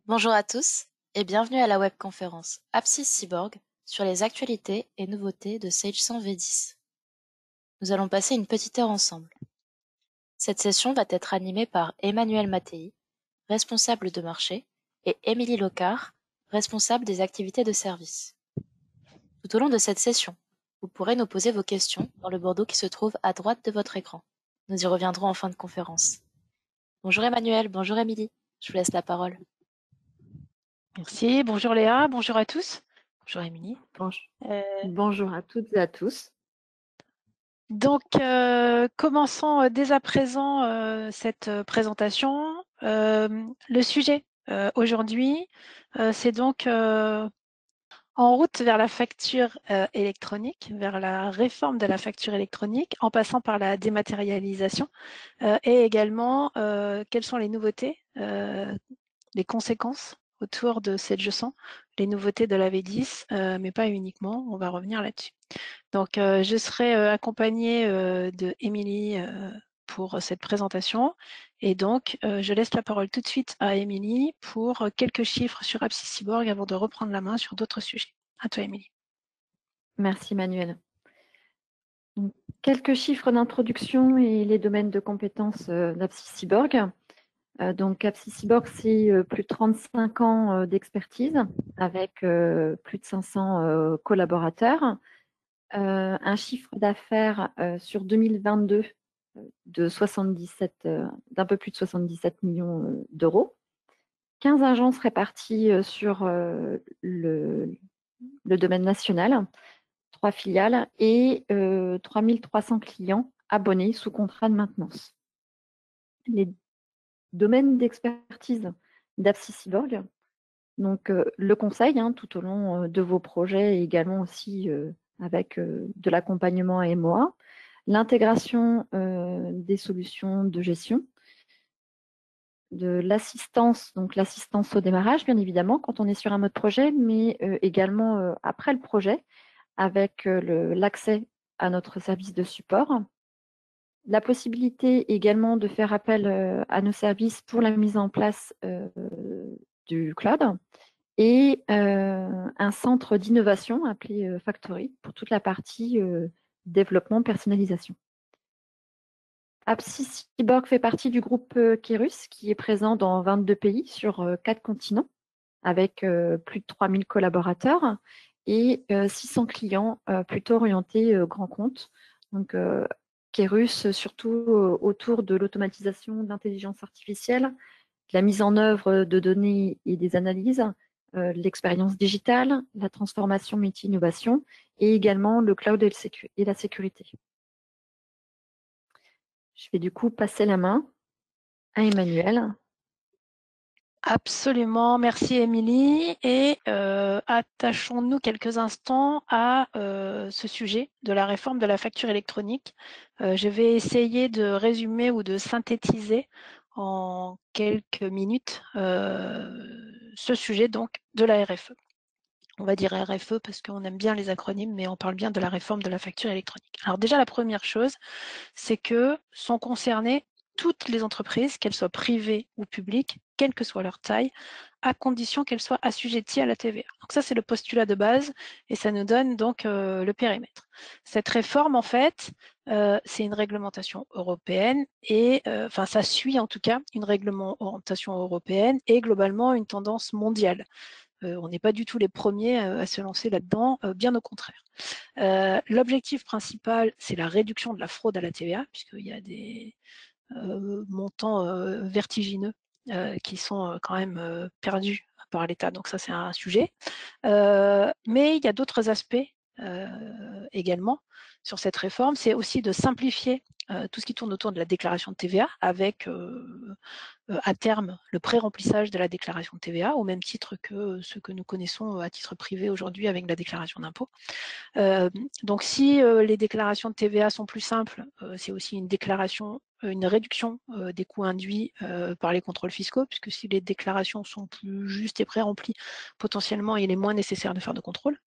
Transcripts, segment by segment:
Bonjour à tous et bienvenue à la webconférence Apsis Cyborg sur les actualités et nouveautés de Sage 100 V10. Nous allons passer une petite heure ensemble. Cette session va être animée par Emmanuel Mattei, responsable de marché, et Émilie Locard, responsable des activités de service. Tout au long de cette session, vous pourrez nous poser vos questions dans le bandeau qui se trouve à droite de votre écran. Nous y reviendrons en fin de conférence. Bonjour Emmanuel, bonjour Émilie, je vous laisse la parole. Merci, bonjour Léa, bonjour à tous. Bonjour Émilie. Bonjour à toutes et à tous. Donc, commençons dès à présent cette présentation. Le sujet aujourd'hui, c'est donc en route vers la facture électronique, vers la réforme de la facture électronique, en passant par la dématérialisation, et également quelles sont les nouveautés, les conséquences autour de cette leçon, les nouveautés de la V10, mais pas uniquement, on va revenir là-dessus. Donc, je serai accompagnée de Émilie pour cette présentation. Et donc, je laisse la parole tout de suite à Émilie pour quelques chiffres sur Apsis Cyborg avant de reprendre la main sur d'autres sujets. À toi, Émilie. Merci Manuel. Donc, quelques chiffres d'introduction et les domaines de compétences d'Apsis Cyborg. Donc, Apsis Cyborg, c'est plus de 35 ans d'expertise avec plus de 500 collaborateurs. Un chiffre d'affaires sur 2022 de 77, d'un peu plus de 77 millions d'euros. 15 agences réparties sur le domaine national, 3 filiales et 3300 clients abonnés sous contrat de maintenance. Les domaines d'expertise d'Apsis Cyborg, donc le conseil tout au long de vos projets et également aussi avec de l'accompagnement à MOA, l'intégration des solutions de gestion, de l'assistance, donc l'assistance au démarrage, bien évidemment, quand on est sur un mode projet, mais également après le projet, avec l'accès à notre service de support. La possibilité également de faire appel à nos services pour la mise en place du cloud et un centre d'innovation appelé Factory pour toute la partie développement, personnalisation. Apsis Cyborg fait partie du groupe Kerus qui est présent dans 22 pays sur 4 continents avec plus de 3000 collaborateurs et 600 clients plutôt orientés grands comptes. Donc, Kerus, surtout autour de l'automatisation de l'intelligence artificielle, de la mise en œuvre de données et des analyses, l'expérience digitale, la transformation métier-innovation et également le cloud et la sécurité. Je vais du coup passer la main à Emmanuel. Absolument, merci Émilie. Et attachons-nous quelques instants à ce sujet de la réforme de la facture électronique. Je vais essayer de résumer ou de synthétiser en quelques minutes ce sujet donc de la RFE. On va dire RFE parce qu'on aime bien les acronymes, mais on parle bien de la réforme de la facture électronique. Alors déjà, la première chose, c'est que sont concernées toutes les entreprises, qu'elles soient privées ou publiques, quelle que soit leur taille, à condition qu'elles soient assujetties à la TVA. Donc ça, c'est le postulat de base et ça nous donne donc le périmètre. Cette réforme, en fait, c'est une réglementation européenne et enfin, ça suit en tout cas une réglementation européenne et globalement une tendance mondiale. On n'est pas du tout les premiers à se lancer là-dedans, bien au contraire. L'objectif principal, c'est la réduction de la fraude à la TVA, puisqu'il y a des montants vertigineux qui sont quand même perdus par l'État. Donc ça, c'est un sujet. Mais il y a d'autres aspects également sur cette réforme. C'est aussi de simplifier tout ce qui tourne autour de la déclaration de TVA avec à terme le pré-remplissage de la déclaration de TVA au même titre que ce que nous connaissons à titre privé aujourd'hui avec la déclaration d'impôt. Donc si les déclarations de TVA sont plus simples, c'est aussi une réduction des coûts induits par les contrôles fiscaux, puisque si les déclarations sont plus justes et pré-remplies, potentiellement il est moins nécessaire de faire de contrôle.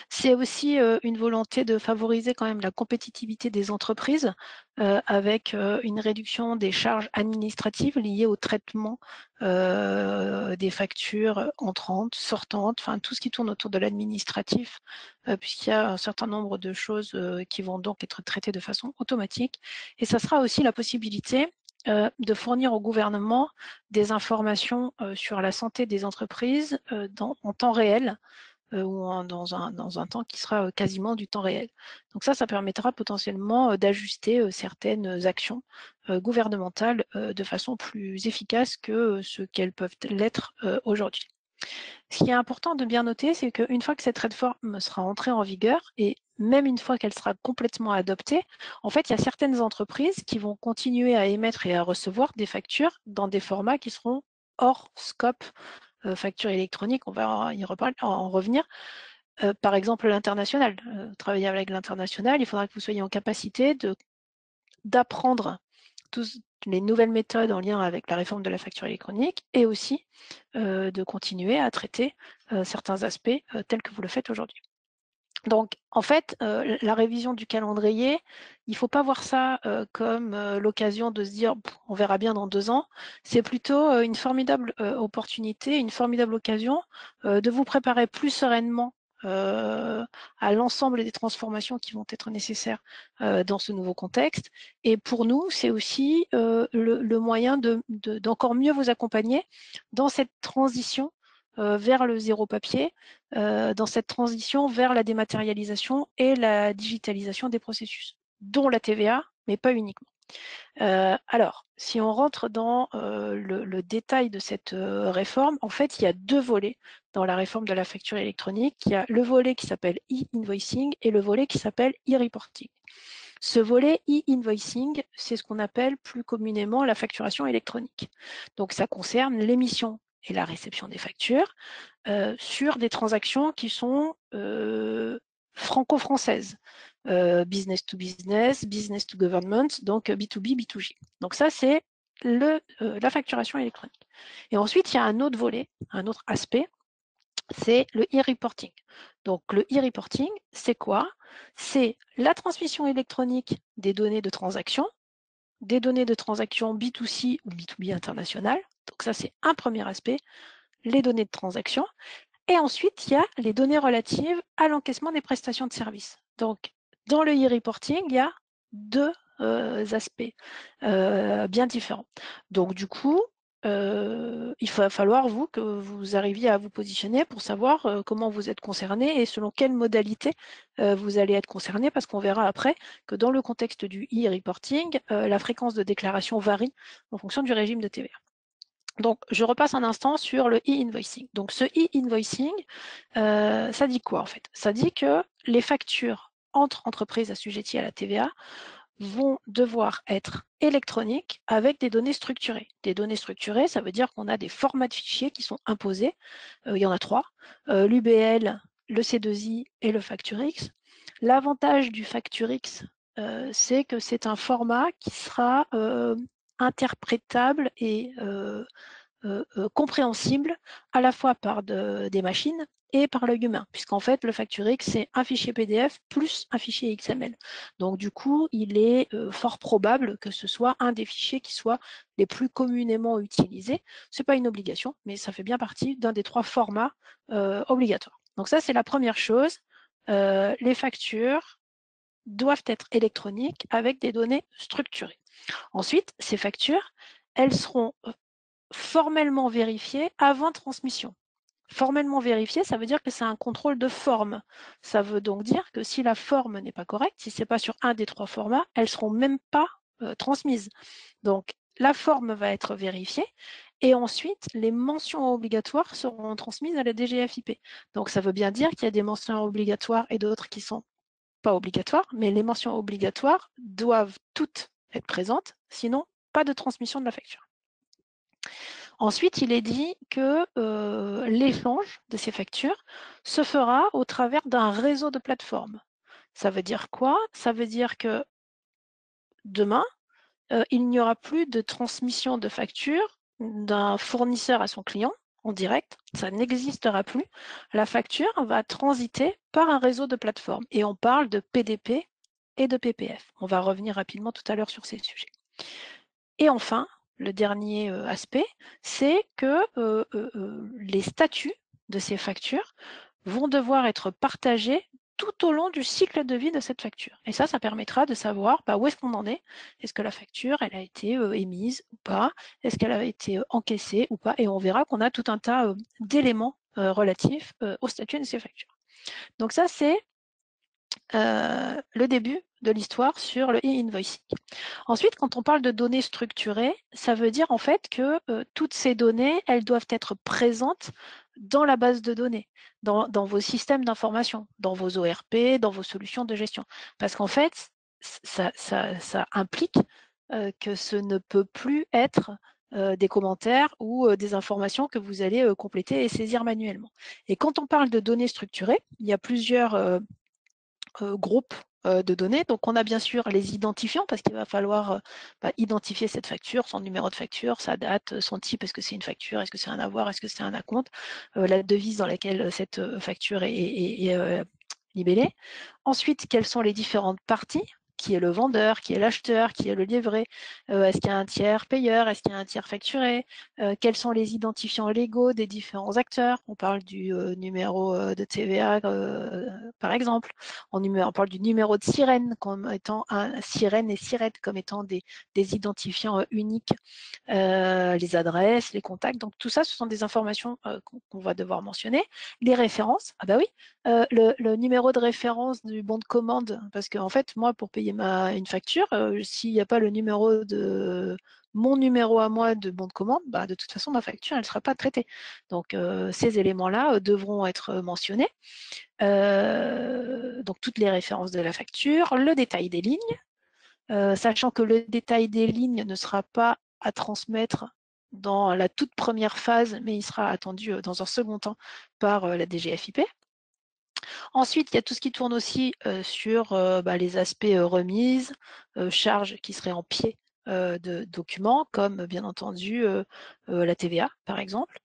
C'est aussi une volonté de favoriser quand même la compétitivité des entreprises avec une réduction des charges administratives liées au traitement des factures entrantes, sortantes, enfin tout ce qui tourne autour de l'administratif, puisqu'il y a un certain nombre de choses qui vont donc être traitées de façon automatique. Et ça sera aussi la possibilité de fournir au gouvernement des informations sur la santé des entreprises en temps réel, ou dans un temps qui sera quasiment du temps réel. Donc ça permettra potentiellement d'ajuster certaines actions gouvernementales de façon plus efficace que ce qu'elles peuvent l'être aujourd'hui. Ce qui est important de bien noter, c'est qu'une fois que cette réforme sera entrée en vigueur, et même une fois qu'elle sera complètement adoptée, en fait, il y a certaines entreprises qui vont continuer à émettre et à recevoir des factures dans des formats qui seront hors scope facture électronique, on va en revenir. Par exemple, l'international. Travailler avec l'international, il faudra que vous soyez en capacité d'apprendre toutes les nouvelles méthodes en lien avec la réforme de la facture électronique et aussi de continuer à traiter certains aspects tels que vous le faites aujourd'hui. Donc, en fait, la révision du calendrier, il ne faut pas voir ça comme l'occasion de se dire on verra bien dans 2 ans. C'est plutôt une formidable opportunité, une formidable occasion de vous préparer plus sereinement à l'ensemble des transformations qui vont être nécessaires dans ce nouveau contexte. Et pour nous, c'est aussi le moyen d'encore mieux vous accompagner dans cette transition vers le zéro papier, dans cette transition vers la dématérialisation et la digitalisation des processus, dont la TVA, mais pas uniquement. Alors, si on rentre dans le détail de cette réforme, en fait, il y a 2 volets dans la réforme de la facture électronique. Il y a le volet qui s'appelle e-invoicing et le volet qui s'appelle e-reporting. Ce volet e-invoicing, c'est ce qu'on appelle plus communément la facturation électronique. Donc, ça concerne l'émission et la réception des factures sur des transactions qui sont franco-françaises. Business to business, business to government, donc B2B, B2G. Donc ça, c'est la facturation électronique. Et ensuite, il y a un autre volet, un autre aspect, c'est le e-reporting. Donc le e-reporting, c'est quoi? C'est la transmission électronique des données de transaction, des données de transaction B2C ou B2B international. Donc ça, c'est un premier aspect, les données de transaction. Et ensuite, il y a les données relatives à l'encaissement des prestations de services. Donc, dans le e-reporting, il y a 2 aspects bien différents. Donc, du coup, il va falloir, vous, que vous arriviez à vous positionner pour savoir comment vous êtes concerné et selon quelle modalité vous allez être concerné, parce qu'on verra après que dans le contexte du e-reporting, la fréquence de déclaration varie en fonction du régime de TVA. Donc, je repasse un instant sur le e-invoicing. Donc, ce e-invoicing, ça dit quoi en fait? Ça dit que les factures entre entreprises assujetties à la TVA vont devoir être électroniques avec des données structurées. Des données structurées, ça veut dire qu'on a des formats de fichiers qui sont imposés. Il y en a 3, l'UBL, le C2I et le FactureX. L'avantage du FactureX, c'est que c'est un format qui sera interprétable et compréhensible à la fois par des machines et par l'œil humain, puisqu'en fait, le FactureX, c'est un fichier PDF plus un fichier XML. Donc, du coup, il est fort probable que ce soit un des fichiers qui soit les plus communément utilisés. Ce n'est pas une obligation, mais ça fait bien partie d'un des 3 formats obligatoires. Donc ça, c'est la première chose. Les factures doivent être électroniques avec des données structurées. Ensuite, ces factures, elles seront formellement vérifiées avant transmission. Formellement vérifié, ça veut dire que c'est un contrôle de forme. Ça veut donc dire que si la forme n'est pas correcte, si ce n'est pas sur un des 3 formats, elles ne seront même pas transmises. Donc, la forme va être vérifiée et ensuite, les mentions obligatoires seront transmises à la DGFiP. Donc, ça veut bien dire qu'il y a des mentions obligatoires et d'autres qui ne sont pas obligatoires, mais les mentions obligatoires doivent toutes être présentes, sinon pas de transmission de la facture. Ensuite, il est dit que l'échange de ces factures se fera au travers d'un réseau de plateformes. Ça veut dire quoi? Ça veut dire que demain, il n'y aura plus de transmission de factures d'un fournisseur à son client, en direct, ça n'existera plus. La facture va transiter par un réseau de plateformes. Et on parle de PDP et de PPF. On va revenir rapidement tout à l'heure sur ces sujets. Et enfin, le dernier aspect, c'est que les statuts de ces factures vont devoir être partagés tout au long du cycle de vie de cette facture. Et ça permettra de savoir où est-ce qu'on en est. Est-ce que la facture, elle a été émise ou pas? Est-ce qu'elle a été encaissée ou pas? Et on verra qu'on a tout un tas d'éléments relatifs au statut de ces factures. Donc ça, c'est le début de l'histoire sur le e-invoicing. Ensuite, quand on parle de données structurées, ça veut dire en fait que toutes ces données, elles doivent être présentes dans la base de données, dans vos systèmes d'information, dans vos ORP, dans vos solutions de gestion. Parce qu'en fait, ça implique que ce ne peut plus être des commentaires ou des informations que vous allez compléter et saisir manuellement. Et quand on parle de données structurées, il y a plusieurs groupes de données. Donc, on a bien sûr les identifiants parce qu'il va falloir identifier cette facture, son numéro de facture, sa date, son type, est-ce que c'est une facture, est-ce que c'est un avoir, est-ce que c'est un acompte, la devise dans laquelle cette facture est libellée. Ensuite, quelles sont les différentes parties? Qui est le vendeur, qui est l'acheteur, qui est le livré, est-ce qu'il y a un tiers payeur, est-ce qu'il y a un tiers facturé, quels sont les identifiants légaux des différents acteurs, on parle du numéro de TVA par exemple, on parle du numéro de sirène comme étant sirène et sirette comme étant des identifiants uniques, les adresses, les contacts, donc tout ça ce sont des informations qu'on va devoir mentionner. Les références, ah bah oui, le numéro de référence du bon de commande, parce qu'en fait, moi, pour payer une facture, s'il n'y a pas le numéro de mon numéro à moi de bon de commande, de toute façon, ma facture, elle ne sera pas traitée. Donc, ces éléments-là devront être mentionnés. Donc, toutes les références de la facture, le détail des lignes, sachant que le détail des lignes ne sera pas à transmettre dans la toute première phase, mais il sera attendu dans un second temps par la DGFiP. Ensuite, il y a tout ce qui tourne aussi sur les aspects remises, charges qui seraient en pied de documents, comme bien entendu la TVA, par exemple.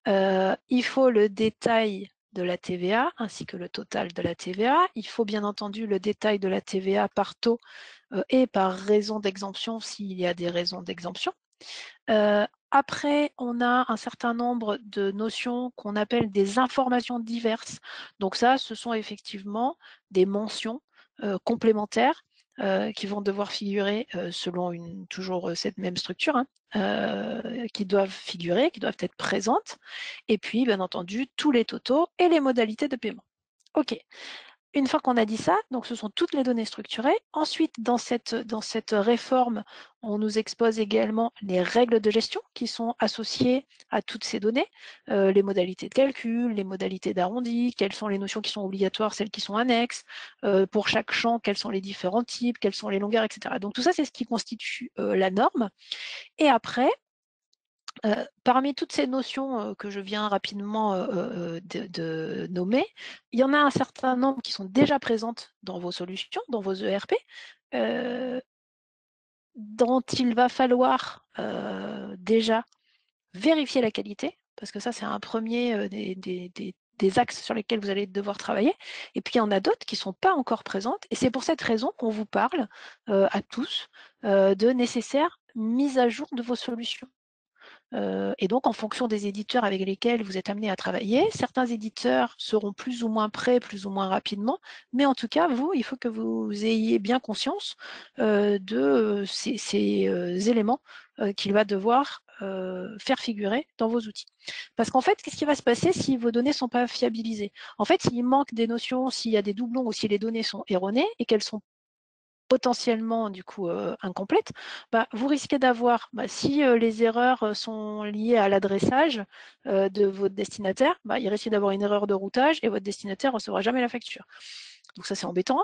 Il faut le détail de la TVA ainsi que le total de la TVA. Il faut bien entendu le détail de la TVA par taux et par raison d'exemption s'il y a des raisons d'exemption. Après, on a un certain nombre de notions qu'on appelle des informations diverses. Donc ça, ce sont effectivement des mentions complémentaires qui vont devoir figurer selon toujours cette même structure, qui doivent figurer, qui doivent être présentes. Et puis, bien entendu, tous les totaux et les modalités de paiement. OK. Une fois qu'on a dit ça, donc ce sont toutes les données structurées. Ensuite, dans cette réforme, on nous expose également les règles de gestion qui sont associées à toutes ces données, les modalités de calcul, les modalités d'arrondi, quelles sont les notions qui sont obligatoires, celles qui sont annexes, pour chaque champ, quels sont les différents types, quelles sont les longueurs, etc. Donc tout ça, c'est ce qui constitue la norme. Et après, parmi toutes ces notions que je viens rapidement de nommer, il y en a un certain nombre qui sont déjà présentes dans vos solutions, dans vos ERP, dont il va falloir déjà vérifier la qualité, parce que ça, c'est un premier des axes sur lesquels vous allez devoir travailler. Et puis, il y en a d'autres qui ne sont pas encore présentes. Et c'est pour cette raison qu'on vous parle à tous de nécessaires mises à jour de vos solutions. Et donc, en fonction des éditeurs avec lesquels vous êtes amené à travailler, certains éditeurs seront plus ou moins prêts, plus ou moins rapidement, mais en tout cas, vous, il faut que vous ayez bien conscience de ces éléments qu'il va devoir faire figurer dans vos outils. Parce qu'en fait, qu'est-ce qui va se passer si vos données ne sont pas fiabilisées? En fait, s'il manque des notions, s'il y a des doublons ou si les données sont erronées et qu'elles sont potentiellement du coup incomplète, vous risquez d'avoir, si les erreurs sont liées à l'adressage de votre destinataire, il risque d'avoir une erreur de routage et votre destinataire ne recevra jamais la facture. Donc ça, c'est embêtant.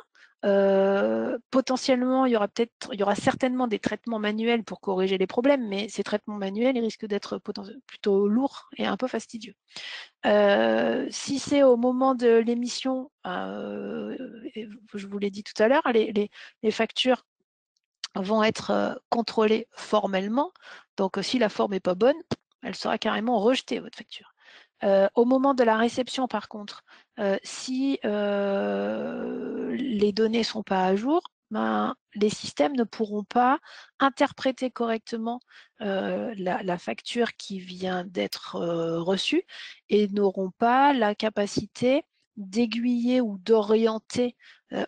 Potentiellement, il y aura certainement des traitements manuels pour corriger les problèmes, mais ces traitements manuels, ils risquent d'être plutôt lourds et un peu fastidieux. Si c'est au moment de l'émission, je vous l'ai dit tout à l'heure, les factures vont être contrôlées formellement. Donc, si la forme n'est pas bonne, elle sera carrément rejetée, votre facture. Au moment de la réception, par contre, si les données ne sont pas à jour, ben, les systèmes ne pourront pas interpréter correctement la facture qui vient d'être reçue et n'auront pas la capacité d'aiguiller ou d'orienter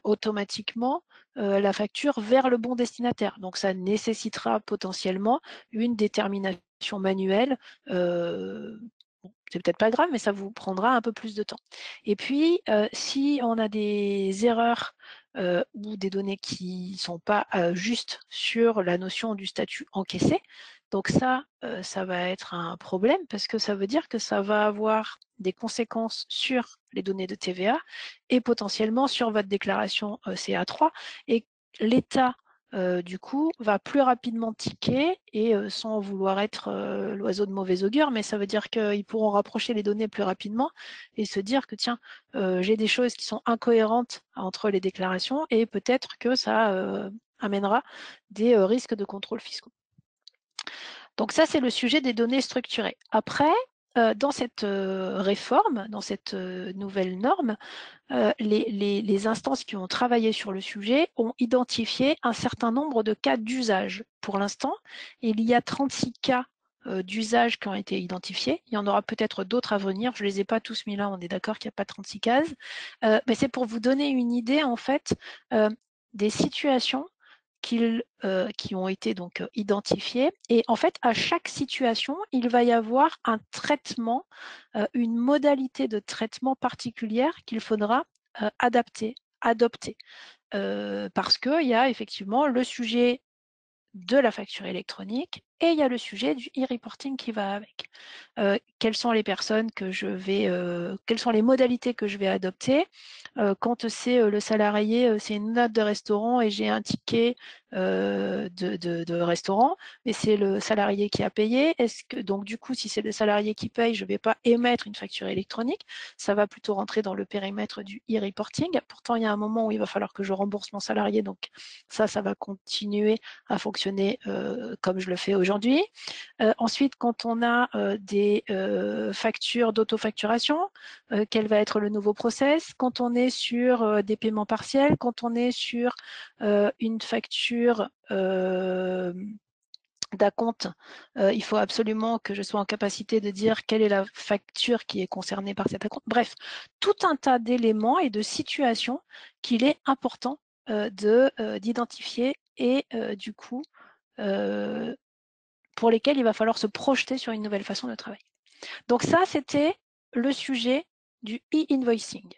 automatiquement la facture vers le bon destinataire. Donc, ça nécessitera potentiellement une détermination manuelle. C'est peut-être pas grave, mais ça vous prendra un peu plus de temps. Et puis, si on a des erreurs ou des données qui ne sont pas justes sur la notion du statut encaissé, donc ça va être un problème parce que ça veut dire que ça va avoir des conséquences sur les données de TVA et potentiellement sur votre déclaration CA3. Et l'État du coup, va plus rapidement ticker et sans vouloir être l'oiseau de mauvais augure, mais ça veut dire qu'ils pourront rapprocher les données plus rapidement et se dire que tiens, j'ai des choses qui sont incohérentes entre les déclarations et peut-être que ça amènera des risques de contrôle fiscaux. Donc ça, c'est le sujet des données structurées. Après, dans cette réforme, dans cette nouvelle norme, les instances qui ont travaillé sur le sujet ont identifié un certain nombre de cas d'usage. Pour l'instant, il y a 36 cas d'usage qui ont été identifiés. Il y en aura peut-être d'autres à venir. Je ne les ai pas tous mis là, on est d'accord qu'il n'y a pas 36 cases. Mais c'est pour vous donner une idée, en fait, des situations qui ont été donc identifiées. Et en fait, à chaque situation, il va y avoir un traitement, une modalité de traitement particulière qu'il faudra adopter. Parce qu'il y a effectivement le sujet de la facture électronique et il y a le sujet du e-reporting qui va avec. Quelles sont les personnes que je vais, quelles sont les modalités que je vais adopter quand c'est le salarié, c'est une note de restaurant et j'ai un ticket de restaurant, mais c'est le salarié qui a payé. Est-ce que donc du coup, si c'est le salarié qui paye, je ne vais pas émettre une facture électronique, ça va plutôt rentrer dans le périmètre du e-reporting. Pourtant, il y a un moment où il va falloir que je rembourse mon salarié, donc ça va continuer à fonctionner comme je le fais aujourd'hui. Ensuite, quand on a des factures d'autofacturation, quel va être le nouveau process? Quand on est sur des paiements partiels, quand on est sur une facture d'acompte, il faut absolument que je sois en capacité de dire quelle est la facture qui est concernée par cet acompte. Bref, tout un tas d'éléments et de situations qu'il est important d'identifier et du coup, pour lesquels il va falloir se projeter sur une nouvelle façon de travailler. Donc ça, c'était le sujet du e-invoicing.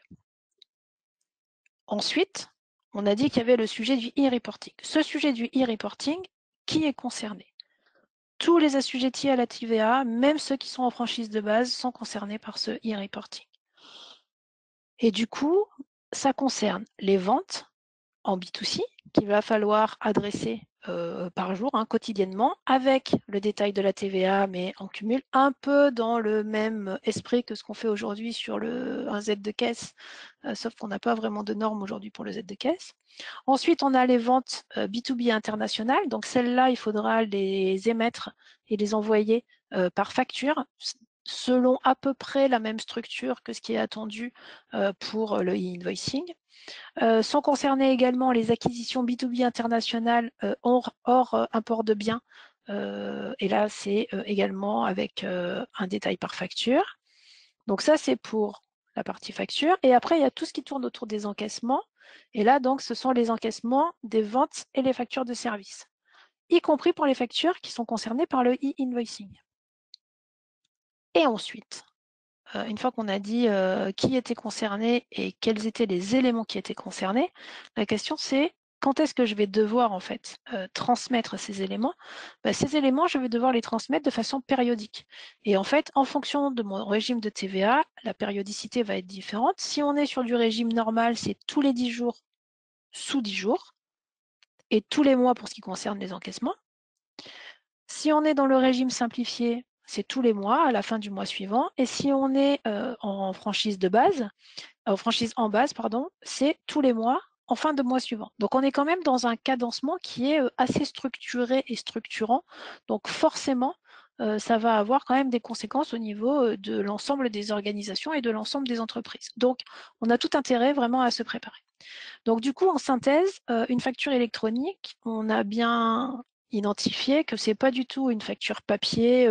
Ensuite, on a dit qu'il y avait le sujet du e-reporting. Ce sujet du e-reporting, qui est concerné? Tous les assujettis à la TVA, même ceux qui sont en franchise de base, sont concernés par ce e-reporting. Et du coup, ça concerne les ventes en B2C qu'il va falloir adresser par jour, quotidiennement, avec le détail de la TVA, mais en cumul, un peu dans le même esprit que ce qu'on fait aujourd'hui sur un Z de caisse, sauf qu'on n'a pas vraiment de normes aujourd'hui pour le Z de caisse. Ensuite, on a les ventes B2B internationales. Donc, celles-là, il faudra les émettre et les envoyer par facture, selon à peu près la même structure que ce qui est attendu pour le e-invoicing. Sont concernées également les acquisitions B2B internationales hors import de biens. Et là, c'est également avec un détail par facture. Donc ça, c'est pour la partie facture. Et après, il y a tout ce qui tourne autour des encaissements. Et là, donc, ce sont les encaissements des ventes et les factures de services, y compris pour les factures qui sont concernées par le e-invoicing. Et ensuite, une fois qu'on a dit qui était concerné et quels étaient les éléments qui étaient concernés, la question c'est quand est-ce que je vais devoir en fait transmettre ces éléments? Ces éléments, je vais devoir les transmettre de façon périodique. Et en fait, en fonction de mon régime de TVA, la périodicité va être différente. Si on est sur du régime normal, c'est tous les 10 jours sous 10 jours et tous les mois pour ce qui concerne les encaissements. Si on est dans le régime simplifié, c'est tous les mois à la fin du mois suivant. Et si on est en franchise de base, en base, c'est tous les mois en fin de mois suivant. Donc on est quand même dans un cadencement qui est assez structuré et structurant. Donc forcément, ça va avoir quand même des conséquences au niveau de l'ensemble des organisations et de l'ensemble des entreprises. Donc, on a tout intérêt vraiment à se préparer. Donc, du coup, en synthèse, une facture électronique, on a bien identifié que c'est pas du tout une facture papier,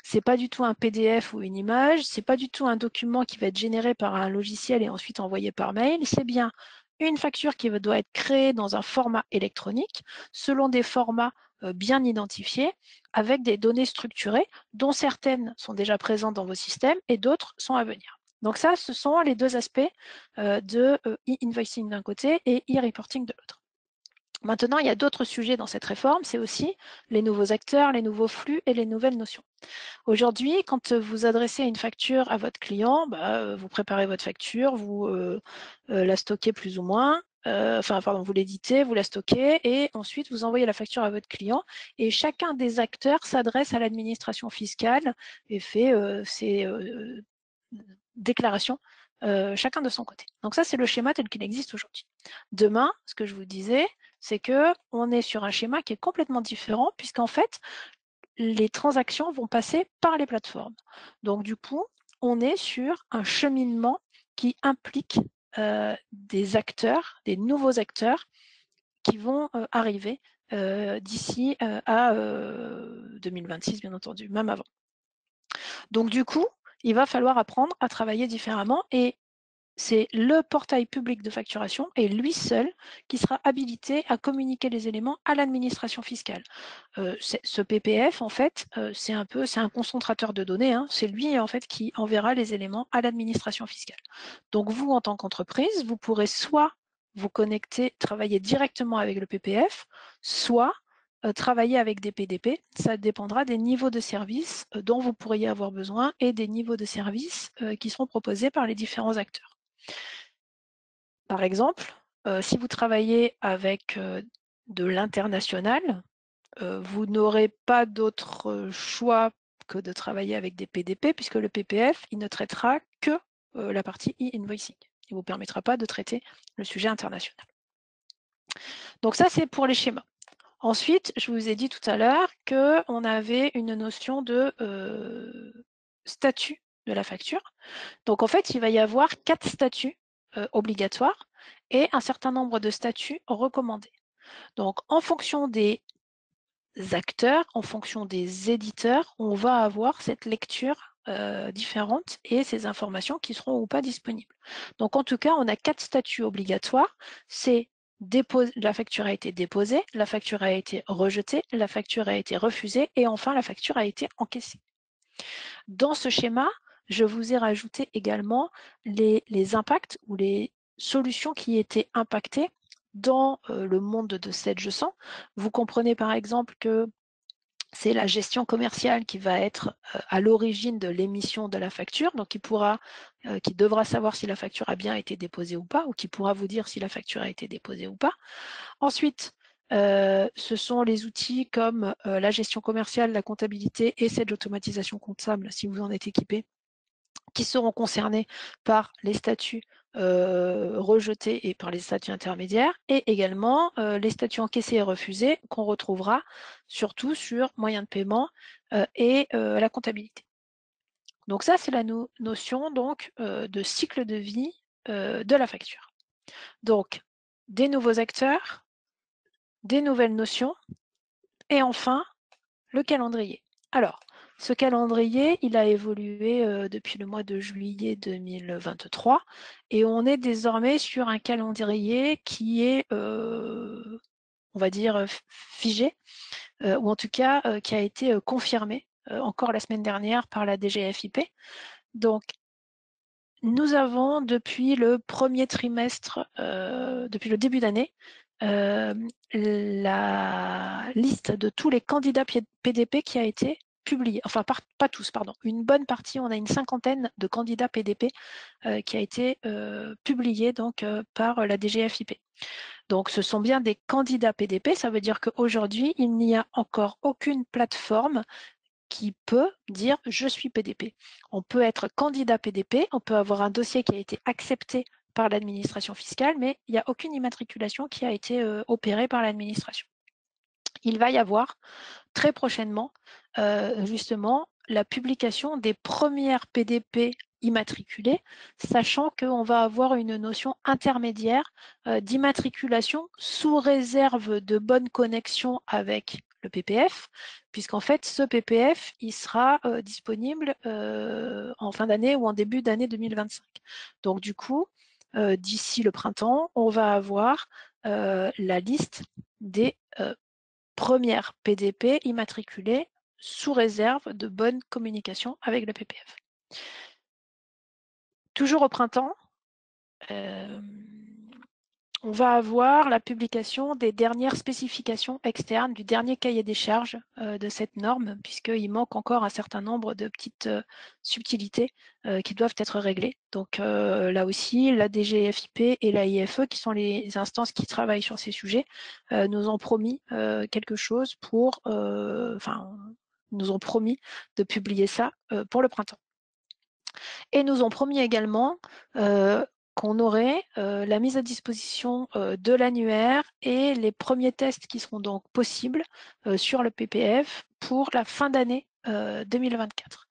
c'est pas du tout un PDF ou une image, c'est pas du tout un document qui va être généré par un logiciel et ensuite envoyé par mail, c'est bien une facture qui doit être créée dans un format électronique, selon des formats bien identifiés, avec des données structurées, dont certaines sont déjà présentes dans vos systèmes et d'autres sont à venir. Donc ça, ce sont les deux aspects de e-invoicing d'un côté et e-reporting de l'autre. Maintenant, il y a d'autres sujets dans cette réforme, c'est aussi les nouveaux acteurs, les nouveaux flux et les nouvelles notions. Aujourd'hui, quand vous adressez une facture à votre client, vous préparez votre facture, vous la stockez plus ou moins, vous l'éditez, vous la stockez et ensuite vous envoyez la facture à votre client et chacun des acteurs s'adresse à l'administration fiscale et fait ses déclarations chacun de son côté. Donc ça, c'est le schéma tel qu'il existe aujourd'hui. Demain, ce que je vous disais, c'est qu'on est sur un schéma qui est complètement différent puisqu'en fait, les transactions vont passer par les plateformes. Donc du coup, on est sur un cheminement qui implique des acteurs, des nouveaux acteurs qui vont arriver d'ici à 2026, bien entendu, même avant. Donc du coup, il va falloir apprendre à travailler différemment et c'est le portail public de facturation et lui seul qui sera habilité à communiquer les éléments à l'administration fiscale. Ce PPF, en fait, c'est un concentrateur de données. Hein, c'est lui, en fait, qui enverra les éléments à l'administration fiscale. Donc, vous, en tant qu'entreprise, vous pourrez soit vous connecter, travailler directement avec le PPF, soit travailler avec des PDP. Ça dépendra des niveaux de service dont vous pourriez avoir besoin et des niveaux de service qui seront proposés par les différents acteurs. Par exemple, si vous travaillez avec de l'international, vous n'aurez pas d'autre choix que de travailler avec des PDP puisque le PPF, il ne traitera que la partie e-invoicing. Il ne vous permettra pas de traiter le sujet international. Donc ça, c'est pour les schémas. Ensuite, je vous ai dit tout à l'heure qu'on avait une notion de statut de la facture. Donc en fait, il va y avoir 4 statuts obligatoires et un certain nombre de statuts recommandés. Donc en fonction des acteurs, en fonction des éditeurs, on va avoir cette lecture différente et ces informations qui seront ou pas disponibles. Donc en tout cas, on a 4 statuts obligatoires. C'est la facture a été déposée, la facture a été rejetée, la facture a été refusée et enfin la facture a été encaissée. Dans ce schéma, je vous ai rajouté également les impacts ou les solutions qui étaient impactées dans le monde de Sage 100. Vous comprenez par exemple que c'est la gestion commerciale qui va être à l'origine de l'émission de la facture, donc qui devra savoir si la facture a bien été déposée ou pas, ou qui pourra vous dire si la facture a été déposée ou pas. Ensuite, ce sont les outils comme la gestion commerciale, la comptabilité et cette automatisation comptable, si vous en êtes équipé, qui seront concernés par les statuts rejetés et par les statuts intermédiaires, et également les statuts encaissés et refusés qu'on retrouvera surtout sur moyens de paiement et la comptabilité. Donc ça, c'est la notion donc, de cycle de vie de la facture. Donc, des nouveaux acteurs, des nouvelles notions, et enfin, le calendrier. Alors, ce calendrier, il a évolué depuis le mois de juillet 2023 et on est désormais sur un calendrier qui est, on va dire, figé, ou en tout cas qui a été confirmé encore la semaine dernière par la DGFiP. Donc, nous avons depuis le premier trimestre, depuis le début d'année, la liste de tous les candidats PDP qui a été publiée. Enfin, pas tous, pardon. Une bonne partie, on a une 50aine de candidats PDP qui a été publiée donc, par la DGFiP. Donc, ce sont bien des candidats PDP. Ça veut dire qu'aujourd'hui, il n'y a encore aucune plateforme qui peut dire « je suis PDP ». On peut être candidat PDP, on peut avoir un dossier qui a été accepté par l'administration fiscale, mais il n'y a aucune immatriculation qui a été opérée par l'administration. Il va y avoir très prochainement justement la publication des premières PDP immatriculées, sachant qu'on va avoir une notion intermédiaire d'immatriculation sous réserve de bonne connexion avec le PPF, puisqu'en fait, ce PPF, il sera disponible en fin d'année ou en début d'année 2025. Donc, du coup, d'ici le printemps, on va avoir la liste des premières PDP immatriculées sous réserve de bonne communication avec le PPF. Toujours au printemps, on va avoir la publication des dernières spécifications externes, du dernier cahier des charges de cette norme, puisqu'il manque encore un certain nombre de petites subtilités qui doivent être réglées. Donc là aussi, la DGFIP et la IFE, qui sont les instances qui travaillent sur ces sujets, nous ont promis quelque chose pour, nous ont promis de publier ça pour le printemps. Et nous ont promis également qu'on aurait la mise à disposition de l'annuaire et les premiers tests qui seront donc possibles sur le PPF pour la fin d'année 2024.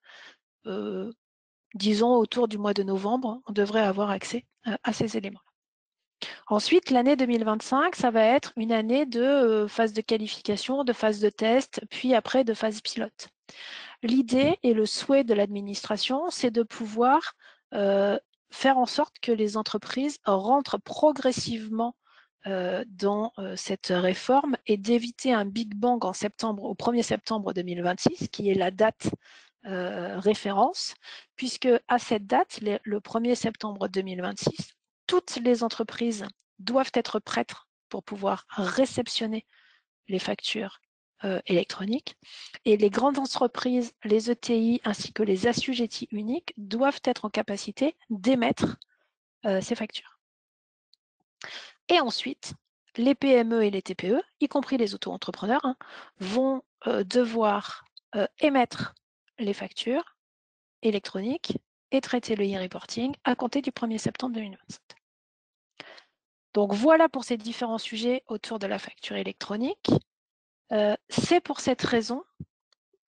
Disons autour du mois de novembre, on devrait avoir accès à ces éléments. Ensuite, l'année 2025, ça va être une année de phase de qualification, de phase de test, puis après de phase pilote. L'idée et le souhait de l'administration, c'est de pouvoir faire en sorte que les entreprises rentrent progressivement dans cette réforme et d'éviter un Big Bang en septembre, au 1er septembre 2026, qui est la date référence, puisque à cette date, le 1er septembre 2026, toutes les entreprises doivent être prêtes pour pouvoir réceptionner les factures électroniques. Et les grandes entreprises, les ETI ainsi que les assujettis uniques doivent être en capacité d'émettre ces factures. Et ensuite, les PME et les TPE, y compris les auto-entrepreneurs, vont devoir émettre les factures électroniques et traiter le e-reporting à compter du 1er septembre 2027. Donc voilà pour ces différents sujets autour de la facture électronique. C'est pour cette raison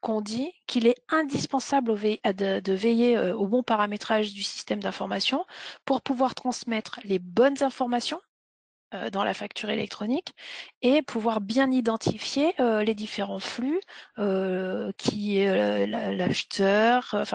qu'on dit qu'il est indispensable de veiller au bon paramétrage du système d'information pour pouvoir transmettre les bonnes informations dans la facture électronique et pouvoir bien identifier les différents flux, qui est l'acheteur,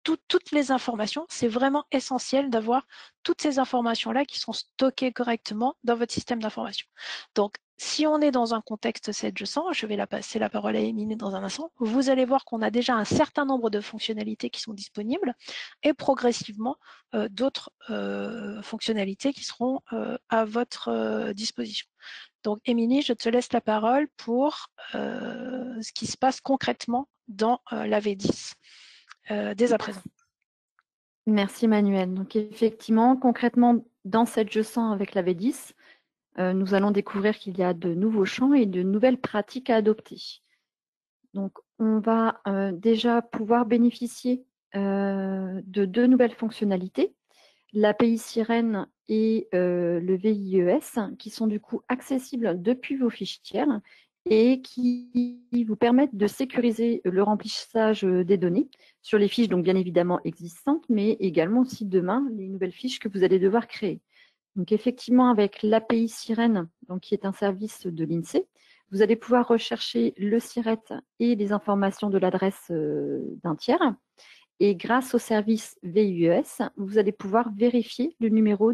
toutes les informations. C'est vraiment essentiel d'avoir toutes ces informations-là qui sont stockées correctement dans votre système d'information. Donc, si on est dans un contexte 7G100, je vais passer la parole à Émilie dans un instant, vous allez voir qu'on a déjà un certain nombre de fonctionnalités qui sont disponibles et progressivement d'autres fonctionnalités qui seront à votre disposition. Donc, Émilie, je te laisse la parole pour ce qui se passe concrètement dans la V10 dès à présent. Merci Manuel. Donc effectivement, concrètement, dans cette G100 avec la V10, nous allons découvrir qu'il y a de nouveaux champs et de nouvelles pratiques à adopter. Donc on va déjà pouvoir bénéficier de deux nouvelles fonctionnalités, l'API Sirène et le VIES, qui sont du coup accessibles depuis vos fichières et qui vous permettent de sécuriser le remplissage des données sur les fiches, donc bien évidemment existantes, mais également aussi demain, les nouvelles fiches que vous allez devoir créer. Donc effectivement, avec l'API Sirène, donc qui est un service de l'INSEE, vous allez pouvoir rechercher le SIRET et les informations de l'adresse d'un tiers. Et grâce au service VIES, vous allez pouvoir vérifier le numéro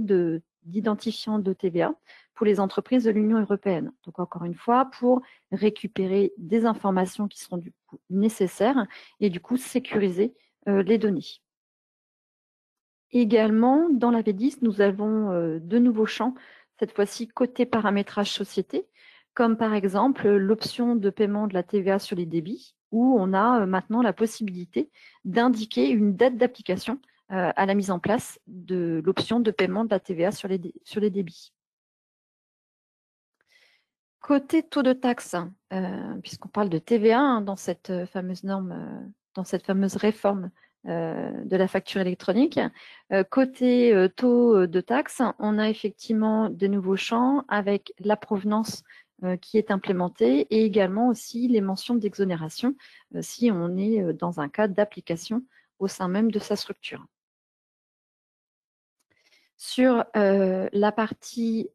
d'identifiant de TVA pour les entreprises de l'Union européenne. Donc encore une fois, pour récupérer des informations qui seront du coup nécessaires et du coup sécuriser les données. Également, dans la V10, nous avons de nouveaux champs, cette fois-ci côté paramétrage société, comme par exemple l'option de paiement de la TVA sur les débits, où on a maintenant la possibilité d'indiquer une date d'application à la mise en place de l'option de paiement de la TVA sur les débits. Côté taux de taxe, puisqu'on parle de TVA dans cette fameuse norme, dans cette fameuse réforme de la facture électronique. Côté taux de taxe, on a effectivement de nouveaux champs avec la provenance qui est implémenté et également aussi les mentions d'exonération si on est dans un cas d'application au sein même de sa structure. Sur la partie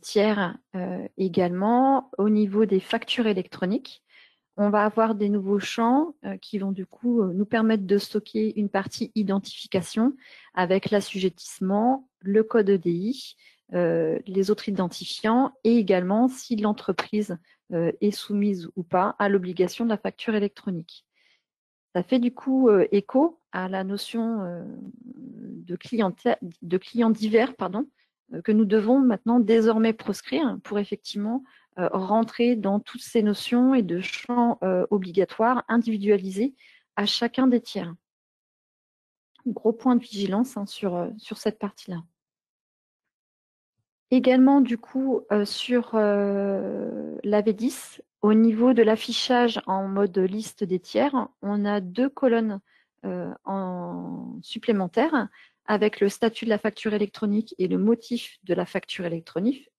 tiers également, au niveau des factures électroniques, on va avoir des nouveaux champs qui vont du coup nous permettre de stocker une partie identification avec l'assujettissement, le code EDI, les autres identifiants et également si l'entreprise est soumise ou pas à l'obligation de la facture électronique. Ça fait du coup écho à la notion de clients divers que nous devons maintenant désormais proscrire pour effectivement rentrer dans toutes ces notions et de champs obligatoires individualisés à chacun des tiers. Gros point de vigilance sur cette partie-là. Également, du coup, sur l'AV10, au niveau de l'affichage en mode liste des tiers, on a 2 colonnes en supplémentaires avec le statut de la facture électronique et le motif de la facture électronique,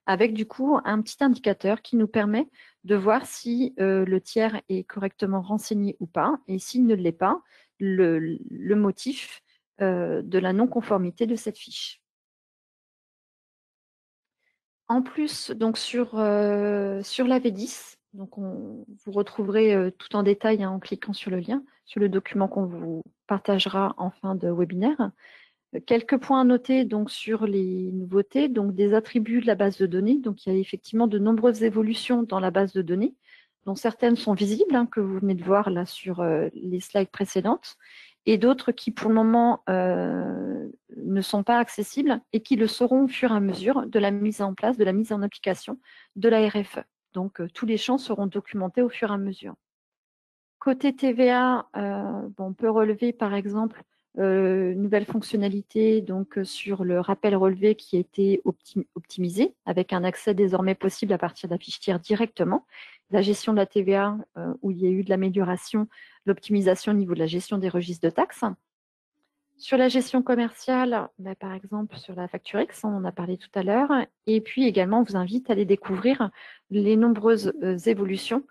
avec du coup un petit indicateur qui nous permet de voir si le tiers est correctement renseigné ou pas, et s'il ne l'est pas, le motif de la non-conformité de cette fiche. En plus, donc sur l'AV10, donc vous retrouverez tout en détail en cliquant sur le lien, sur le document qu'on vous partagera en fin de webinaire. Quelques points à noter donc sur les nouveautés, donc des attributs de la base de données. Donc il y a effectivement de nombreuses évolutions dans la base de données, dont certaines sont visibles, que vous venez de voir là sur les slides précédentes, et d'autres qui pour le moment ne sont pas accessibles et qui le seront au fur et à mesure de la mise en place, de la mise en application de la RFE. Donc tous les champs seront documentés au fur et à mesure. Côté TVA, on peut relever par exemple une nouvelle fonctionnalité donc, sur le rappel relevé qui a été optimisé avec un accès désormais possible à partir de la fiche tiers directement. La gestion de la TVA où il y a eu de l'amélioration, l'optimisation au niveau de la gestion des registres de taxes. Sur la gestion commerciale, par exemple sur la facture X, on en a parlé tout à l'heure. Et puis également, on vous invite à aller découvrir les nombreuses évolutions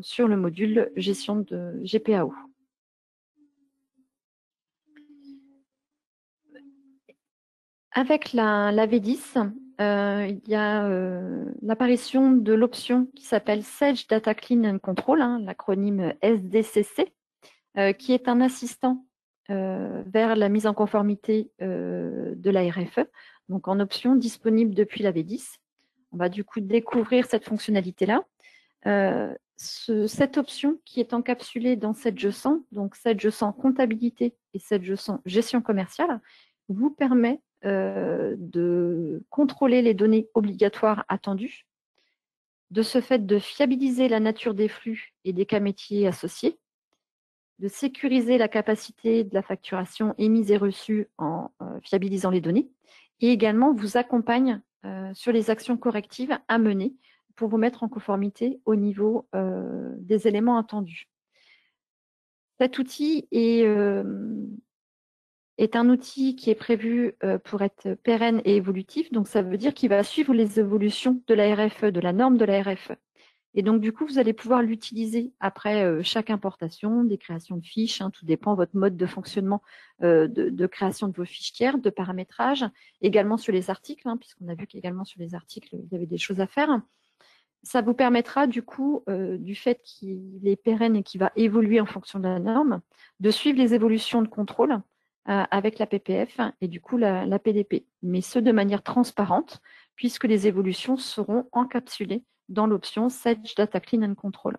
sur le module gestion de GPAO. Avec la V10, il y a l'apparition de l'option qui s'appelle Sage Data Clean and Control, l'acronyme SDCC, qui est un assistant vers la mise en conformité de la RFE, donc en option disponible depuis la V10. On va du coup découvrir cette fonctionnalité-là. Cette option qui est encapsulée dans SedgeSan, donc SedgeSan comptabilité et SedgeSan gestion commerciale, vous permet de contrôler les données obligatoires attendues, de ce fait de fiabiliser la nature des flux et des cas métiers associés, de sécuriser la capacité de la facturation émise et reçue en fiabilisant les données, et également vous accompagne sur les actions correctives à mener pour vous mettre en conformité au niveau des éléments attendus. Cet outil est un outil qui est prévu pour être pérenne et évolutif, donc ça veut dire qu'il va suivre les évolutions de la RFE, de la norme de la RFE. Et donc, du coup, vous allez pouvoir l'utiliser après chaque importation, des créations de fiches, tout dépend de votre mode de fonctionnement de création de vos fiches tiers, de paramétrage, également sur les articles, puisqu'on a vu qu'également sur les articles, il y avait des choses à faire. Ça vous permettra, du coup, du fait qu'il est pérenne et qu'il va évoluer en fonction de la norme, de suivre les évolutions de contrôle avec la PPF et du coup la PDP, mais ce de manière transparente, puisque les évolutions seront encapsulées dans l'option Sage Data Clean and Control.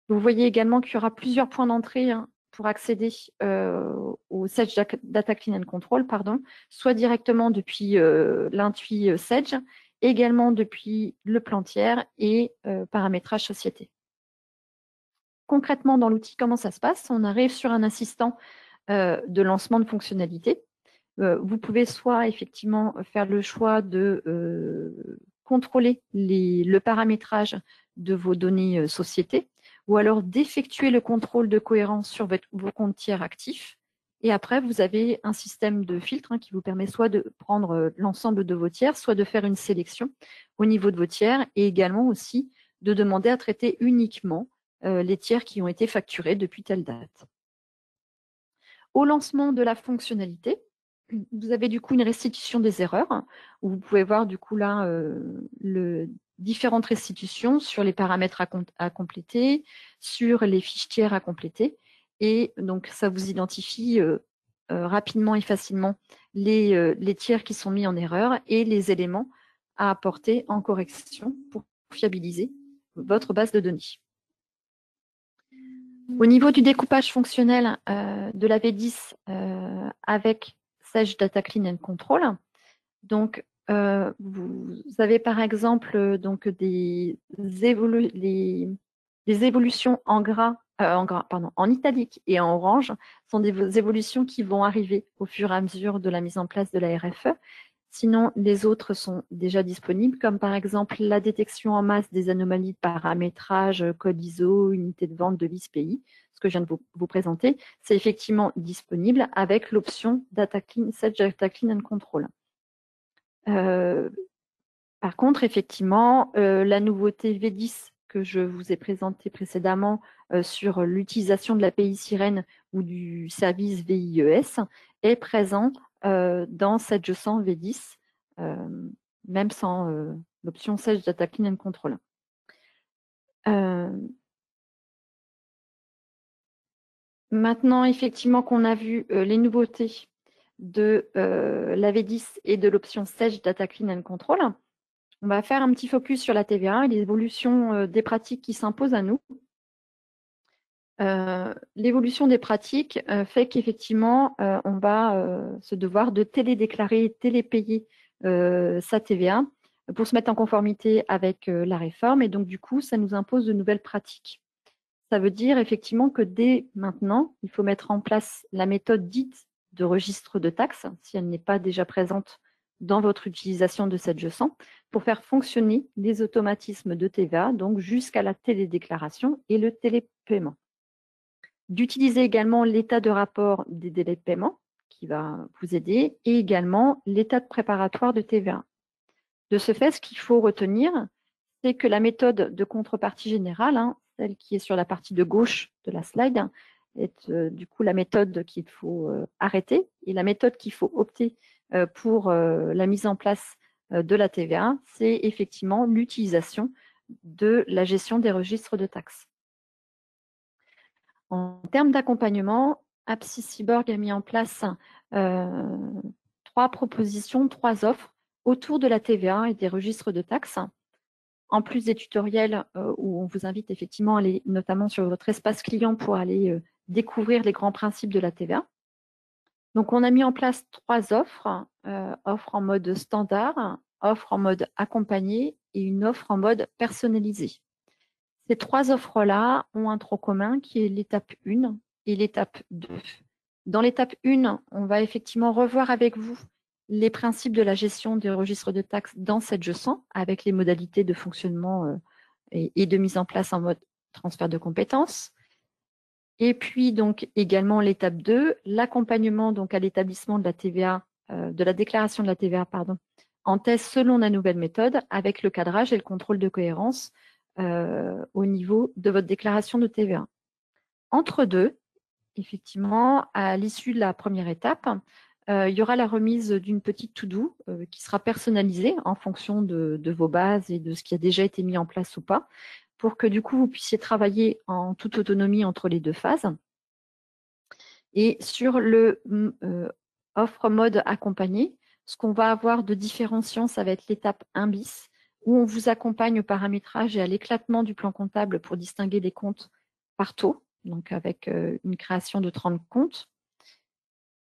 Vous voyez également qu'il y aura plusieurs points d'entrée pour accéder au Sage Data Clean and Control, soit directement depuis l'intui Sage, également depuis le plan tiers et paramétrage société. Concrètement, dans l'outil, comment ça se passe? On arrive sur un assistant de lancement de fonctionnalités. Vous pouvez soit effectivement faire le choix de contrôler le paramétrage de vos données sociétés, ou alors d'effectuer le contrôle de cohérence sur vos comptes tiers actifs, Et après, vous avez un système de filtre qui vous permet soit de prendre l'ensemble de vos tiers, soit de faire une sélection au niveau de vos tiers et également aussi de demander à traiter uniquement les tiers qui ont été facturés depuis telle date. Au lancement de la fonctionnalité, vous avez du coup une restitution des erreurs, où vous pouvez voir du coup là différentes restitutions sur les paramètres à compléter, sur les fiches tiers à compléter. Et donc, ça vous identifie rapidement et facilement les tiers qui sont mis en erreur et les éléments à apporter en correction pour fiabiliser votre base de données. Au niveau du découpage fonctionnel de la V10 avec Sage Data Clean and Control, donc vous avez par exemple donc des évolutions en italique et en orange sont des évolutions qui vont arriver au fur et à mesure de la mise en place de la RFE. Sinon, les autres sont déjà disponibles, comme par exemple la détection en masse des anomalies de paramétrage, code ISO, unité de vente de l'ISPI, ce que je viens de vous présenter, c'est effectivement disponible avec l'option Sage Data Clean and Control. Par contre, effectivement, la nouveauté V10 que je vous ai présentée précédemment sur l'utilisation de l'API Sirène ou du service VIES est présent dans cette G100 V10, même sans l'option Sage Data Clean and Control. Maintenant, effectivement, qu'on a vu les nouveautés de la V10 et de l'option Sage Data Clean and Control, on va faire un petit focus sur la TVA et l'évolution des pratiques qui s'imposent à nous. L'évolution des pratiques fait qu'effectivement, on va se devoir de télédéclarer, télépayer sa TVA pour se mettre en conformité avec la réforme. Et donc, du coup, ça nous impose de nouvelles pratiques. Ça veut dire effectivement que dès maintenant, il faut mettre en place la méthode dite de registre de taxes, si elle n'est pas déjà présente dans votre utilisation de cette G100, pour faire fonctionner les automatismes de TVA, donc jusqu'à la télédéclaration et le télépaiement. D'utiliser également l'état de rapport des délais de paiement, qui va vous aider, et également l'état de préparatoire de TVA. De ce fait, ce qu'il faut retenir, c'est que la méthode de contrepartie générale, celle qui est sur la partie de gauche de la slide, est du coup la méthode qu'il faut arrêter, et la méthode qu'il faut opter pour la mise en place de la TVA, c'est effectivement l'utilisation de la gestion des registres de taxes. En termes d'accompagnement, Apsis Cyborg a mis en place 3 propositions, 3 offres autour de la TVA et des registres de taxes. En plus des tutoriels où on vous invite effectivement à aller notamment sur votre espace client pour aller découvrir les grands principes de la TVA. Donc, on a mis en place 3 offres, offre en mode standard, offre en mode accompagné et une offre en mode personnalisé. Ces 3 offres-là ont un tronc commun qui est l'étape 1 et l'étape 2. Dans l'étape 1, on va effectivement revoir avec vous les principes de la gestion des registres de taxes dans cette G100 avec les modalités de fonctionnement et de mise en place en mode transfert de compétences. Et puis donc également l'étape 2, l'accompagnement donc à l'établissement de la TVA, de la déclaration de la TVA, en test selon la nouvelle méthode avec le cadrage et le contrôle de cohérence au niveau de votre déclaration de TVA. Entre deux, effectivement, à l'issue de la première étape, il y aura la remise d'une petite to-do qui sera personnalisée en fonction de vos bases et de ce qui a déjà été mis en place ou pas, pour que du coup, vous puissiez travailler en toute autonomie entre les 2 phases. Et sur le offre mode accompagné, ce qu'on va avoir de différenciant, ça va être l'étape 1 bis, où on vous accompagne au paramétrage et à l'éclatement du plan comptable pour distinguer les comptes par taux, donc avec une création de 30 comptes.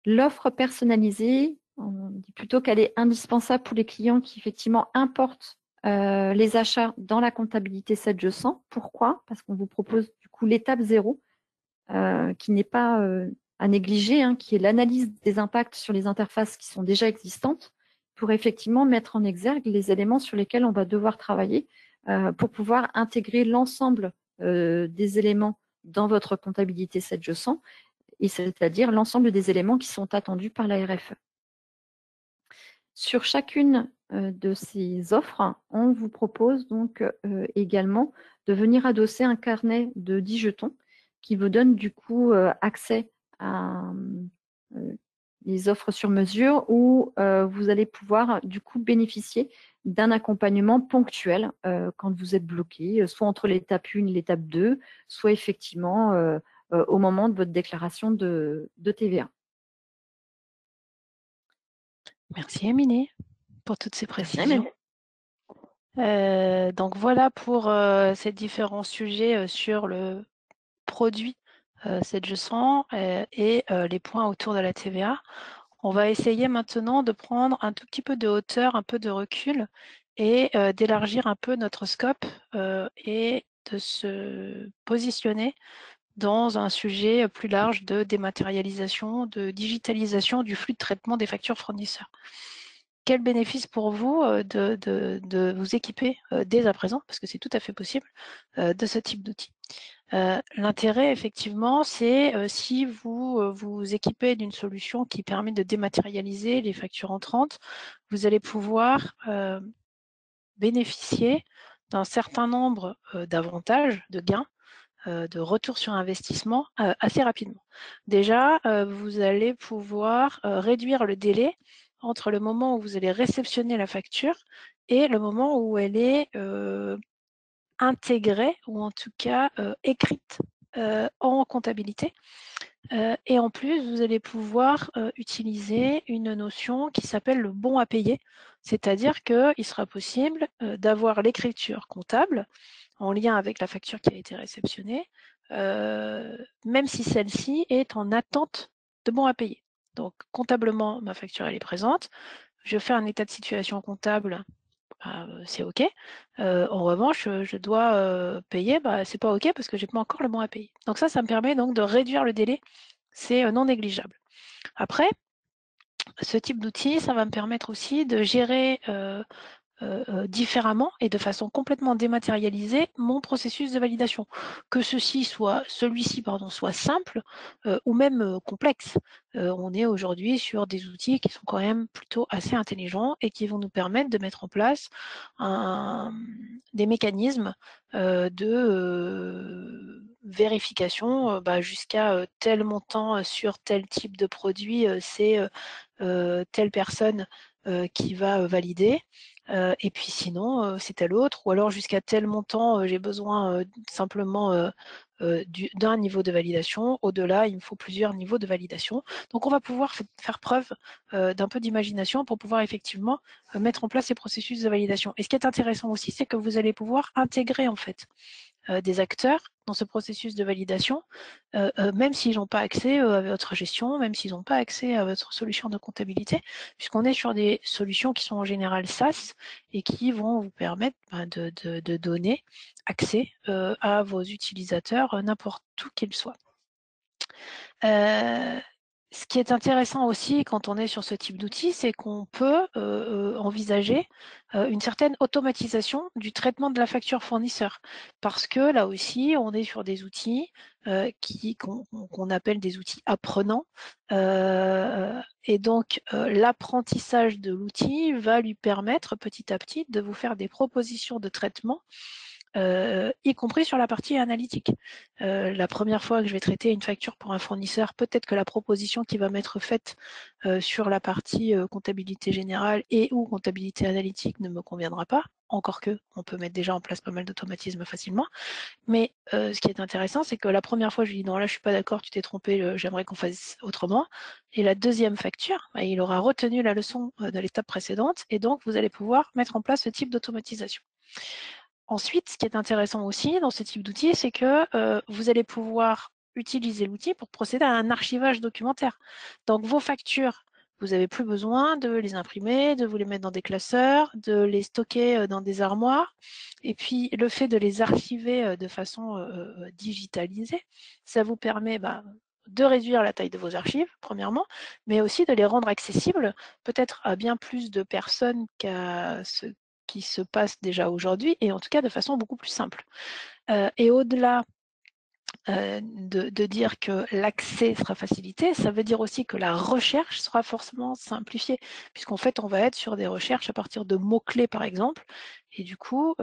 L'offre personnalisée, on dit plutôt qu'elle est indispensable pour les clients qui effectivement importent les achats dans la comptabilité 7 G100. Pourquoi? Parce qu'on vous propose du coup l'étape 0, qui n'est pas à négliger, qui est l'analyse des impacts sur les interfaces qui sont déjà existantes, pour effectivement mettre en exergue les éléments sur lesquels on va devoir travailler pour pouvoir intégrer l'ensemble des éléments dans votre comptabilité 7 G100 et c'est-à-dire l'ensemble des éléments qui sont attendus par la RFE. Sur chacune de ces offres, on vous propose donc également de venir adosser un carnet de 10 jetons qui vous donne du coup accès à les offres sur mesure où vous allez pouvoir du coup bénéficier d'un accompagnement ponctuel quand vous êtes bloqué, soit entre l'étape 1 et l'étape 2, soit effectivement au moment de votre déclaration de TVA. Merci Émilie pour toutes ces De rien, précisions. Donc voilà pour ces différents sujets sur le produit 7G100 et les points autour de la TVA. On va essayer maintenant de prendre un tout petit peu de hauteur, un peu de recul et d'élargir un peu notre scope et de se positionner dans un sujet plus large de dématérialisation, de digitalisation du flux de traitement des factures fournisseurs. Quel bénéfice pour vous de vous équiper dès à présent, parce que c'est tout à fait possible, de ce type d'outils. L'intérêt, effectivement, c'est si vous vous équipez d'une solution qui permet de dématérialiser les factures entrantes, vous allez pouvoir bénéficier d'un certain nombre d'avantages, de gains, de retour sur investissement assez rapidement. Déjà, vous allez pouvoir réduire le délai entre le moment où vous allez réceptionner la facture et le moment où elle est intégrée ou en tout cas écrite en comptabilité. Et en plus, vous allez pouvoir utiliser une notion qui s'appelle le bon à payer, c'est-à-dire qu'il sera possible d'avoir l'écriture comptable en lien avec la facture qui a été réceptionnée, même si celle-ci est en attente de bon à payer. Donc, comptablement, ma facture, elle est présente. Je fais un état de situation comptable, c'est OK. En revanche, je dois payer, c'est pas OK parce que j'ai pas encore le bon à payer. Donc ça me permet donc de réduire le délai. C'est non négligeable. Après, ce type d'outil, ça va me permettre aussi de gérer différemment et de façon complètement dématérialisée mon processus de validation. Que celui-ci soit simple ou même complexe. On est aujourd'hui sur des outils qui sont quand même plutôt assez intelligents et qui vont nous permettre de mettre en place des mécanismes de vérification jusqu'à tel montant sur tel type de produit, c'est telle personne qui va valider. Et puis sinon, c'est tel autre, ou alors jusqu'à tel montant, j'ai besoin simplement d'un niveau de validation. Au-delà, il me faut plusieurs niveaux de validation. Donc on va pouvoir faire preuve d'un peu d'imagination pour pouvoir effectivement mettre en place ces processus de validation. Et ce qui est intéressant aussi, c'est que vous allez pouvoir intégrer en fait des acteurs dans ce processus de validation, même s'ils n'ont pas accès à votre gestion, même s'ils n'ont pas accès à votre solution de comptabilité, puisqu'on est sur des solutions qui sont en général SaaS et qui vont vous permettre de donner accès à vos utilisateurs n'importe où qu'ils soient. Ce qui est intéressant aussi quand on est sur ce type d'outil, c'est qu'on peut envisager une certaine automatisation du traitement de la facture fournisseur. Parce que là aussi, on est sur des outils qu'on appelle des outils apprenants. Et donc, l'apprentissage de l'outil va lui permettre petit à petit de vous faire des propositions de traitement y compris sur la partie analytique. La première fois que je vais traiter une facture pour un fournisseur, peut-être que la proposition qui va m'être faite sur la partie comptabilité générale et ou comptabilité analytique ne me conviendra pas, encore que on peut mettre déjà en place pas mal d'automatismes facilement. Mais ce qui est intéressant, c'est que la première fois, je lui dis non, là je suis pas d'accord, tu t'es trompé, j'aimerais qu'on fasse autrement. Et la deuxième facture, il aura retenu la leçon de l'étape précédente et donc vous allez pouvoir mettre en place ce type d'automatisation. Ensuite, ce qui est intéressant aussi dans ce type d'outil, c'est que vous allez pouvoir utiliser l'outil pour procéder à un archivage documentaire. Donc vos factures, vous n'avez plus besoin de les imprimer, de vous les mettre dans des classeurs, de les stocker dans des armoires. Et puis le fait de les archiver de façon digitalisée, ça vous permet de réduire la taille de vos archives, premièrement, mais aussi de les rendre accessibles peut-être à bien plus de personnes qu'à ce qui se passe déjà aujourd'hui, et en tout cas de façon beaucoup plus simple. Et au-delà de dire que l'accès sera facilité, ça veut dire aussi que la recherche sera forcément simplifiée, puisqu'en fait, on va être sur des recherches à partir de mots-clés, par exemple. Et du coup,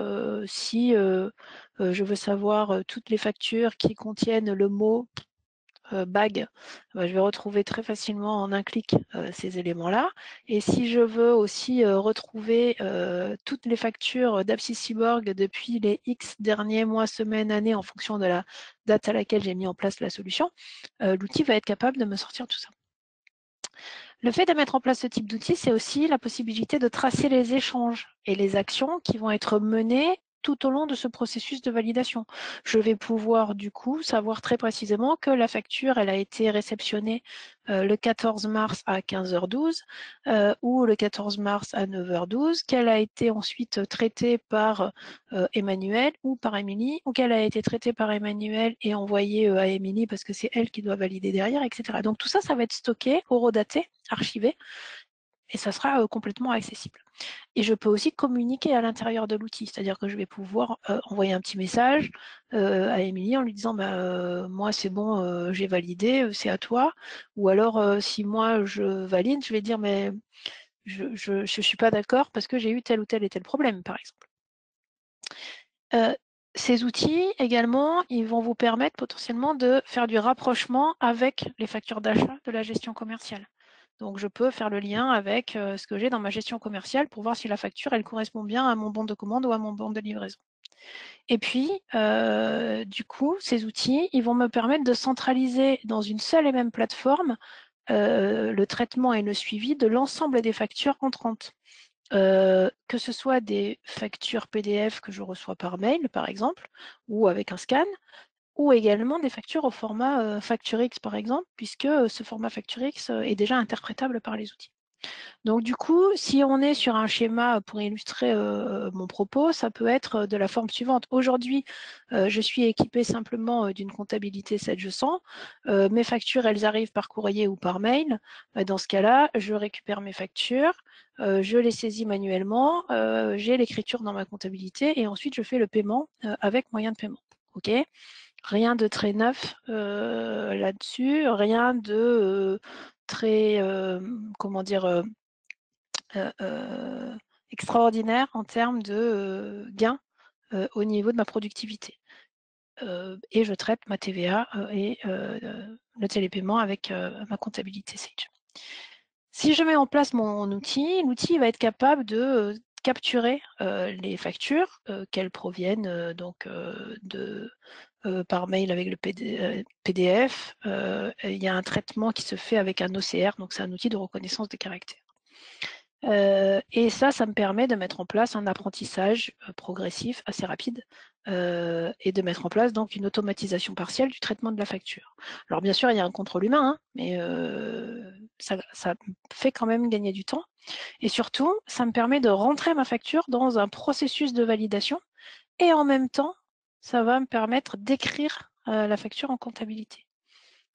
si je veux savoir toutes les factures qui contiennent le mot bag, je vais retrouver très facilement en un clic ces éléments-là. Et si je veux aussi retrouver toutes les factures d'Apsis Cyborg depuis les X derniers mois, semaines, années, en fonction de la date à laquelle j'ai mis en place la solution, l'outil va être capable de me sortir tout ça. Le fait de mettre en place ce type d'outil, c'est aussi la possibilité de tracer les échanges et les actions qui vont être menées tout au long de ce processus de validation. Je vais pouvoir du coup savoir très précisément que la facture elle a été réceptionnée le 14 mars à 15h12 ou le 14 mars à 9h12, qu'elle a été ensuite traitée par Emmanuel ou par Émilie, ou qu'elle a été traitée par Emmanuel et envoyée à Émilie parce que c'est elle qui doit valider derrière, etc. Donc tout ça, ça va être stocké, horodaté, archivé, et ça sera complètement accessible. Et je peux aussi communiquer à l'intérieur de l'outil, c'est-à-dire que je vais pouvoir envoyer un petit message à Émilie en lui disant moi c'est bon, j'ai validé, c'est à toi. Ou alors si moi je valide, je vais dire mais je suis pas d'accord parce que j'ai eu tel ou tel et tel problème, par exemple. Ces outils également, ils vont vous permettre potentiellement de faire du rapprochement avec les factures d'achat de la gestion commerciale. Donc, je peux faire le lien avec ce que j'ai dans ma gestion commerciale pour voir si la facture, elle correspond bien à mon bon de commande ou à mon bon de livraison. Et puis, du coup, ces outils, ils vont me permettre de centraliser dans une seule et même plateforme le traitement et le suivi de l'ensemble des factures entrantes. Que ce soit des factures PDF que je reçois par mail, par exemple, ou avec un scan, ou également des factures au format FactureX, par exemple, puisque ce format FactureX est déjà interprétable par les outils. Donc du coup, si on est sur un schéma pour illustrer mon propos, ça peut être de la forme suivante. Aujourd'hui, je suis équipée simplement d'une comptabilité 700. Mes factures, elles arrivent par courrier ou par mail. Dans ce cas-là, je récupère mes factures, je les saisis manuellement, j'ai l'écriture dans ma comptabilité et ensuite je fais le paiement avec moyen de paiement. Ok ? Rien de très neuf là-dessus, rien de très, comment dire, extraordinaire en termes de gains au niveau de ma productivité. Et je traite ma TVA et le télépaiement avec ma comptabilité Sage. Si je mets en place mon outil, l'outil va être capable de capturer les factures, qu'elles proviennent donc de par mail avec le PDF. Il y a un traitement qui se fait avec un OCR, donc c'est un outil de reconnaissance des caractères. Et ça me permet de mettre en place un apprentissage progressif assez rapide et de mettre en place donc une automatisation partielle du traitement de la facture. Alors bien sûr, il y a un contrôle humain, hein, mais ça fait quand même gagner du temps. Et surtout, ça me permet de rentrer ma facture dans un processus de validation et en même temps, ça va me permettre d'écrire la facture en comptabilité.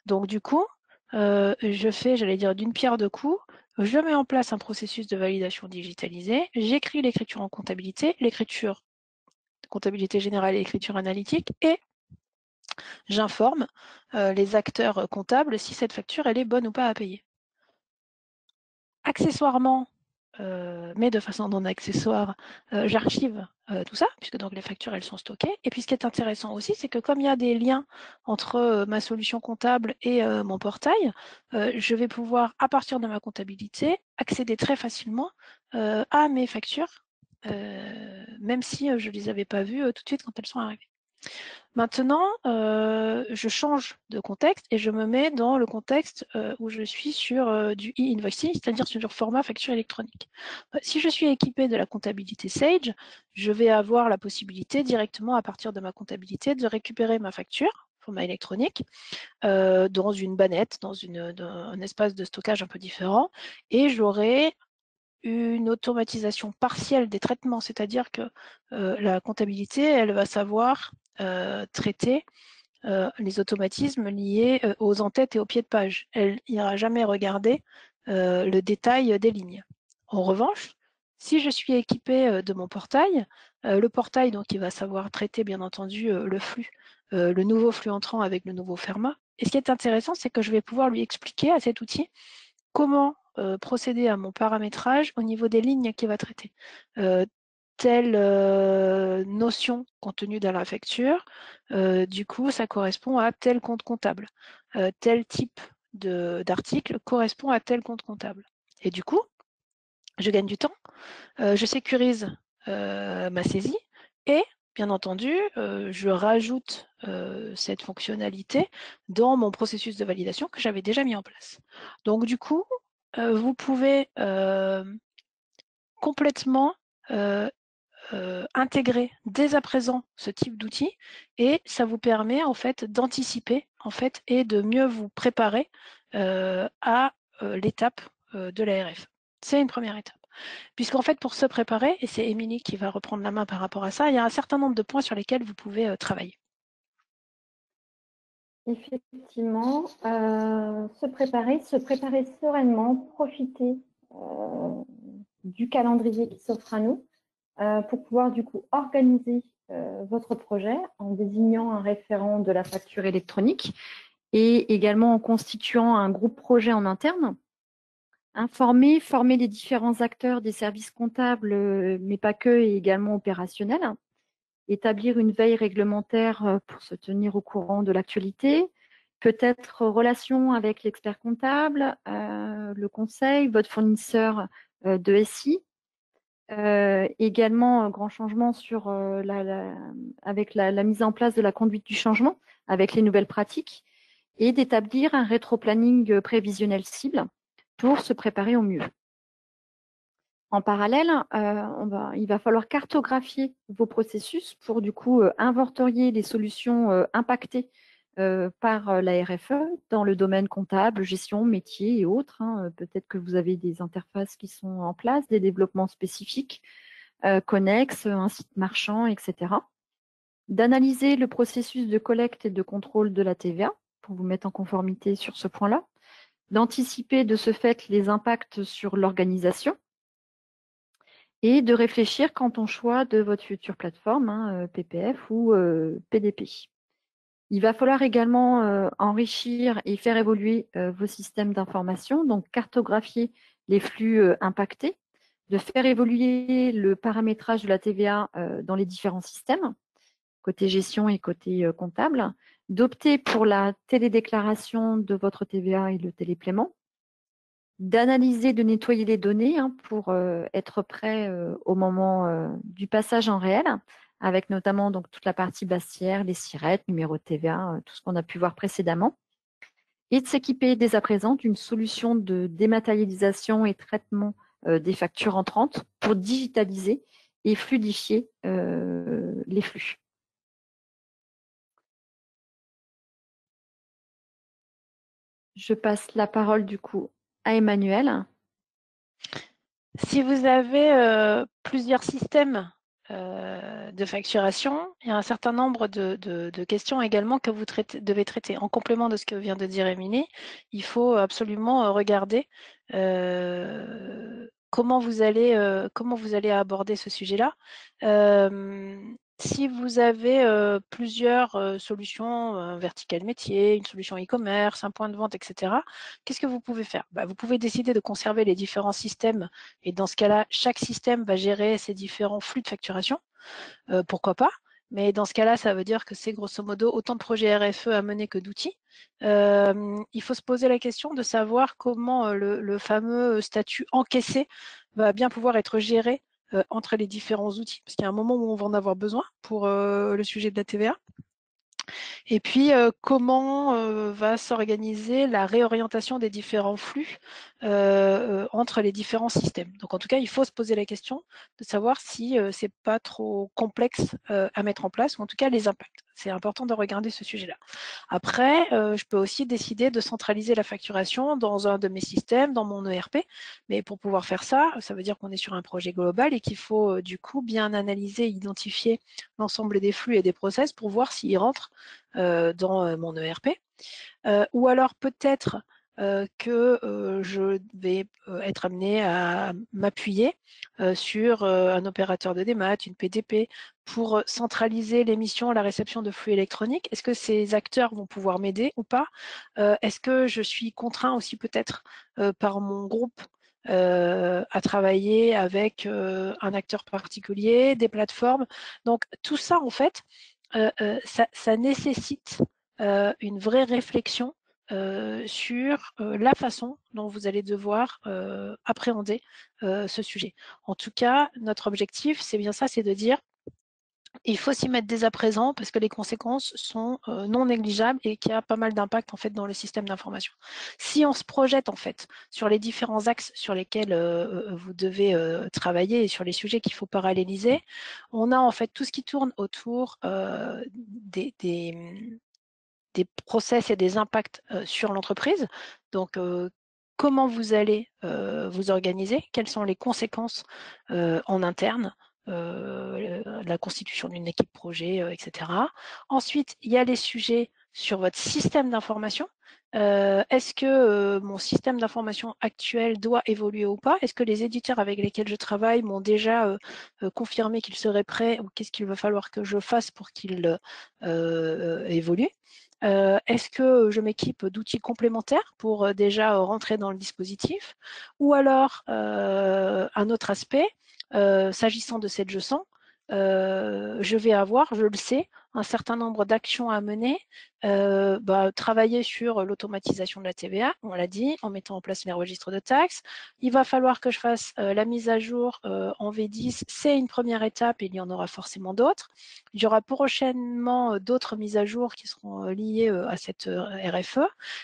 Donc du coup, je fais, j'allais dire, d'une pierre deux coups. Je mets en place un processus de validation digitalisé. J'écris l'écriture en comptabilité, l'écriture de comptabilité générale et l'écriture analytique, et j'informe les acteurs comptables si cette facture elle est bonne ou pas à payer. Accessoirement, mais de façon non accessoire, j'archive tout ça, puisque donc les factures elles sont stockées. Et puis ce qui est intéressant aussi, c'est que comme il y a des liens entre ma solution comptable et mon portail, je vais pouvoir, à partir de ma comptabilité, accéder très facilement à mes factures, même si je ne les avais pas vues tout de suite quand elles sont arrivées. Maintenant, je change de contexte et je me mets dans le contexte où je suis sur du e-invoicing, c'est-à-dire sur le format facture électronique. Si je suis équipée de la comptabilité Sage, je vais avoir la possibilité directement à partir de ma comptabilité de récupérer ma facture, format électronique, dans une bannette, dans un espace de stockage un peu différent, et j'aurai une automatisation partielle des traitements, c'est-à-dire que la comptabilité, elle va savoir traiter les automatismes liés aux en-têtes et aux pieds de page. Elle n'ira jamais regarder le détail des lignes. En revanche, si je suis équipée de mon portail, le portail, donc, il va savoir traiter, bien entendu, le flux le nouveau flux entrant avec le nouveau fermat. Et ce qui est intéressant, c'est que je vais pouvoir lui expliquer à cet outil comment procéder à mon paramétrage au niveau des lignes qu'il va traiter. Telle notion contenue dans la facture, du coup, ça correspond à tel compte comptable. Tel type d'article correspond à tel compte comptable. Et du coup, je gagne du temps, je sécurise ma saisie et, bien entendu, je rajoute cette fonctionnalité dans mon processus de validation que j'avais déjà mis en place. Donc, du coup, vous pouvez complètement intégrer dès à présent ce type d'outil et ça vous permet en fait d'anticiper en fait et de mieux vous préparer à l'étape de la RF. C'est une première étape. Puisqu'en fait, pour se préparer, et c'est Émilie qui va reprendre la main par rapport à ça, il y a un certain nombre de points sur lesquels vous pouvez travailler. Effectivement, se préparer sereinement, profiter du calendrier qui s'offre à nous pour pouvoir du coup organiser votre projet en désignant un référent de la facture électronique et également en constituant un groupe projet en interne. Former les différents acteurs des services comptables, mais pas que, et également opérationnels. Établir une veille réglementaire pour se tenir au courant de l'actualité. Peut-être relation avec l'expert comptable, le conseil, votre fournisseur de SI. Également, un grand changement sur avec la mise en place de la conduite du changement, avec les nouvelles pratiques, et d'établir un rétro-planning prévisionnel cible pour se préparer au mieux. En parallèle, il va falloir cartographier vos processus pour du coup inventorier les solutions impactées par la RFE dans le domaine comptable, gestion, métier et autres. Peut-être que vous avez des interfaces qui sont en place, des développements spécifiques, connexes, un site marchand, etc. D'analyser le processus de collecte et de contrôle de la TVA pour vous mettre en conformité sur ce point-là. D'anticiper de ce fait les impacts sur l'organisation et de réfléchir quant au choix de votre future plateforme, PPF ou PDP. Il va falloir également enrichir et faire évoluer vos systèmes d'information, donc cartographier les flux impactés, de faire évoluer le paramétrage de la TVA dans les différents systèmes, côté gestion et côté comptable, d'opter pour la télédéclaration de votre TVA et le télépaiement, d'analyser, de nettoyer les données pour être prêt au moment du passage en réel, avec notamment donc toute la partie bastière, les sirettes, numéro de TVA, tout ce qu'on a pu voir précédemment, et de s'équiper dès à présent d'une solution de dématérialisation et traitement des factures entrantes pour digitaliser et fluidifier les flux. Je passe la parole du coup à Emmanuel. Si vous avez plusieurs systèmes de facturation, il y a un certain nombre de questions également que vous devez traiter. En complément de ce que vient de dire Émilie, il faut absolument regarder comment vous allez aborder ce sujet-là. Si vous avez plusieurs solutions, verticales métier, une solution e-commerce, un point de vente, etc., qu'est-ce que vous pouvez faire? Vous pouvez décider de conserver les différents systèmes et dans ce cas-là, chaque système va gérer ses différents flux de facturation. Pourquoi pas? Mais dans ce cas-là, ça veut dire que c'est grosso modo autant de projets RFE à mener que d'outils. Il faut se poser la question de savoir comment le fameux statut encaissé va bien pouvoir être géré entre les différents outils. Parce qu'il y a un moment où on va en avoir besoin pour le sujet de la TVA. Et puis, comment va s'organiser la réorientation des différents flux entre les différents systèmes. Donc, en tout cas, il faut se poser la question de savoir si c'est pas trop complexe à mettre en place, ou en tout cas les impacts. C'est important de regarder ce sujet-là. Après, je peux aussi décider de centraliser la facturation dans un de mes systèmes, dans mon ERP. Mais pour pouvoir faire ça, ça veut dire qu'on est sur un projet global et qu'il faut du coup bien analyser, identifier l'ensemble des flux et des process pour voir s'ils rentrent dans mon ERP. Ou alors peut-être que je vais être amené à m'appuyer sur un opérateur de démat, une PDP, pour centraliser l'émission, la réception de flux électroniques? Est-ce que ces acteurs vont pouvoir m'aider ou pas? Est-ce que je suis contraint aussi peut-être par mon groupe à travailler avec un acteur particulier, des plateformes? Donc tout ça, en fait, ça nécessite une vraie réflexion sur la façon dont vous allez devoir appréhender ce sujet. En tout cas, notre objectif, c'est bien ça, c'est de dire il faut s'y mettre dès à présent parce que les conséquences sont non négligeables et qu'il y a pas mal d'impact en fait dans le système d'information. Si on se projette en fait sur les différents axes sur lesquels vous devez travailler et sur les sujets qu'il faut paralléliser, on a en fait tout ce qui tourne autour des process et des impacts sur l'entreprise. Donc, comment vous allez vous organiser, quelles sont les conséquences en interne, la constitution d'une équipe projet, etc. Ensuite, il y a les sujets sur votre système d'information. Est-ce que mon système d'information actuel doit évoluer ou pas? Est-ce que les éditeurs avec lesquels je travaille m'ont déjà confirmé qu'ils seraient prêts ou qu'est-ce qu'il va falloir que je fasse pour qu'ils évoluent? Est-ce que je m'équipe d'outils complémentaires pour déjà rentrer dans le dispositif? Ou alors, un autre aspect, s'agissant de cette leçon, je vais avoir, je le sais, un certain nombre d'actions à mener, travailler sur l'automatisation de la TVA, on l'a dit, en mettant en place les registres de taxes. Il va falloir que je fasse la mise à jour en V10, c'est une première étape, et il y en aura forcément d'autres. Il y aura prochainement d'autres mises à jour qui seront liées à cette RFE.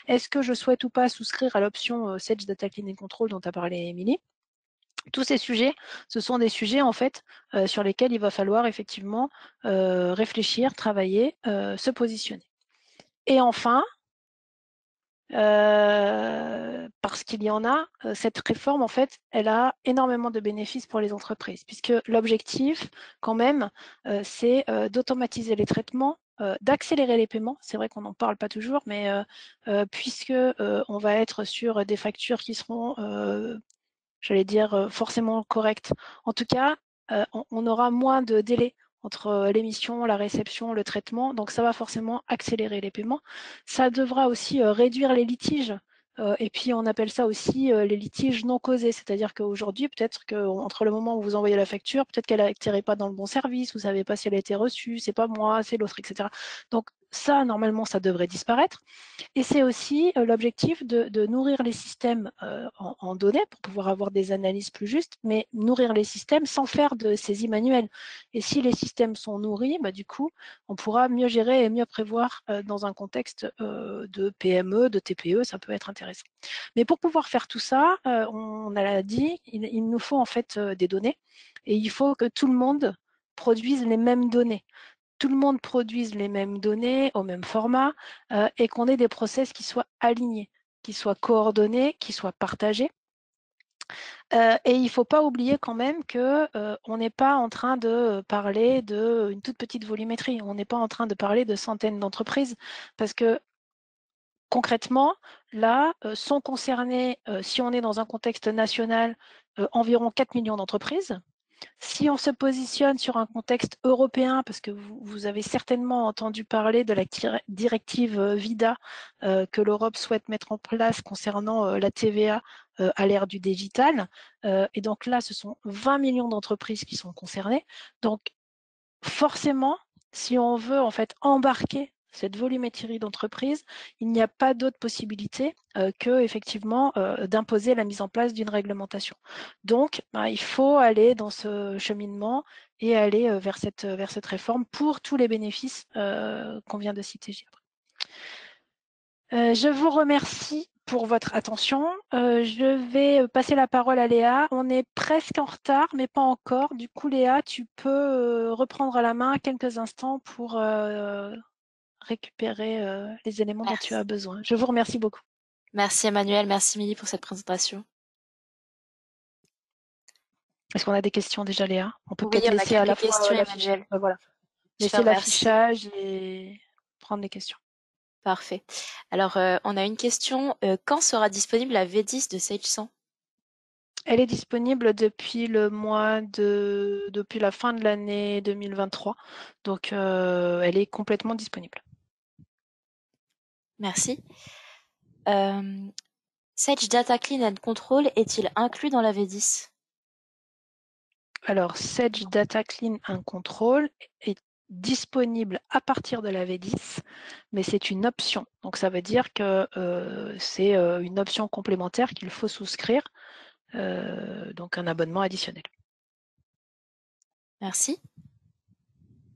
Est-ce que je souhaite ou pas souscrire à l'option Sage Data Clean and Control dont a parlé Émilie? Tous ces sujets, ce sont des sujets en fait sur lesquels il va falloir effectivement réfléchir, travailler, se positionner. Et enfin, parce qu'il y en a, cette réforme en fait, elle a énormément de bénéfices pour les entreprises, puisque l'objectif quand même, c'est d'automatiser les traitements, d'accélérer les paiements. C'est vrai qu'on n'en parle pas toujours, mais puisque on va être sur des factures qui seront j'allais dire forcément correcte. En tout cas, on aura moins de délai entre l'émission, la réception, le traitement, donc ça va forcément accélérer les paiements. Ça devra aussi réduire les litiges, et puis on appelle ça aussi les litiges non causés, c'est-à-dire qu'aujourd'hui, peut-être qu'entre le moment où vous envoyez la facture, peut-être qu'elle n'atterrit pas dans le bon service, vous ne savez pas si elle a été reçue, c'est pas moi, c'est l'autre, etc. Donc ça, normalement, ça devrait disparaître. Et c'est aussi l'objectif de nourrir les systèmes en données pour pouvoir avoir des analyses plus justes, mais nourrir les systèmes sans faire de saisie manuelle. Et si les systèmes sont nourris, du coup, on pourra mieux gérer et mieux prévoir dans un contexte de PME, de TPE, ça peut être intéressant. Mais pour pouvoir faire tout ça, on a dit, il nous faut en fait des données et il faut que tout le monde produise les mêmes données. Tout le monde produise les mêmes données au même format et qu'on ait des process qui soient alignés, qui soient coordonnés, qui soient partagés. Et il ne faut pas oublier quand même qu'on n'est pas en train de parler d'une toute petite volumétrie, on n'est pas en train de parler de centaines d'entreprises parce que concrètement, là, sont concernées, si on est dans un contexte national, environ 4 millions d'entreprises. Si on se positionne sur un contexte européen, parce que vous avez certainement entendu parler de la directive VIDA que l'Europe souhaite mettre en place concernant la TVA à l'ère du digital, et donc là, ce sont 20 millions d'entreprises qui sont concernées. Donc, forcément, si on veut en fait embarquer cette volumétrie d'entreprise, il n'y a pas d'autre possibilité que effectivement d'imposer la mise en place d'une réglementation. Donc, il faut aller dans ce cheminement et aller vers cette réforme pour tous les bénéfices qu'on vient de citer. Je vous remercie pour votre attention. Je vais passer la parole à Léa. On est presque en retard, mais pas encore. Du coup, Léa, tu peux reprendre à la main quelques instants pour récupérer les éléments dont tu as besoin. Je vous remercie beaucoup. Merci Emmanuel, merci Milly pour cette présentation. Est-ce qu'on a des questions déjà, Léa? On peut Oui, peut-être on a laisser à la quelques fois questions, Emmanuel. voilà. Je te Laisser remercie. l'affichage et prendre les questions. Parfait. Alors, on a une question. Quand sera disponible la V10 de Sage 100? Elle est disponible depuis depuis la fin de l'année 2023. Donc, elle est complètement disponible. Merci. Sage Data Clean and Control est-il inclus dans la V10? Alors, Sage Data Clean and Control est disponible à partir de la V10, mais c'est une option. Donc, ça veut dire que c'est une option complémentaire qu'il faut souscrire, donc un abonnement additionnel. Merci.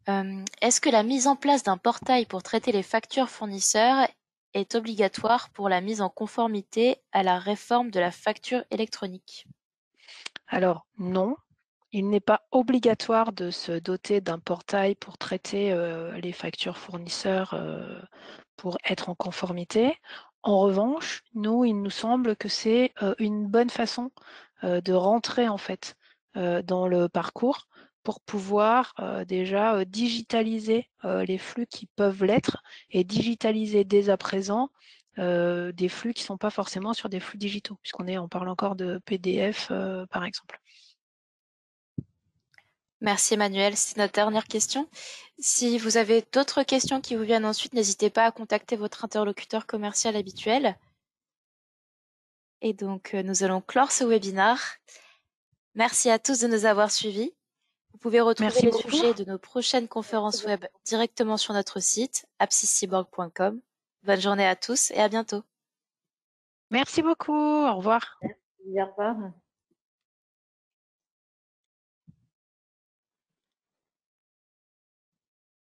Est-ce que la mise en place d'un portail pour traiter les factures fournisseurs est obligatoire pour la mise en conformité à la réforme de la facture électronique? Alors, non. Il n'est pas obligatoire de se doter d'un portail pour traiter les factures fournisseurs pour être en conformité. En revanche, il nous semble que c'est une bonne façon de rentrer en fait dans le parcours pour pouvoir déjà digitaliser les flux qui peuvent l'être et digitaliser dès à présent des flux qui ne sont pas forcément sur des flux digitaux, on parle encore de PDF par exemple. Merci Emmanuel, c'est notre dernière question. Si vous avez d'autres questions qui vous viennent ensuite, n'hésitez pas à contacter votre interlocuteur commercial habituel. Et donc, nous allons clore ce webinaire. Merci à tous de nous avoir suivis. Vous pouvez retrouver les sujets de nos prochaines conférences web directement sur notre site apsiscyborg.com. Bonne journée à tous et à bientôt. Merci beaucoup, au revoir. Merci, au revoir.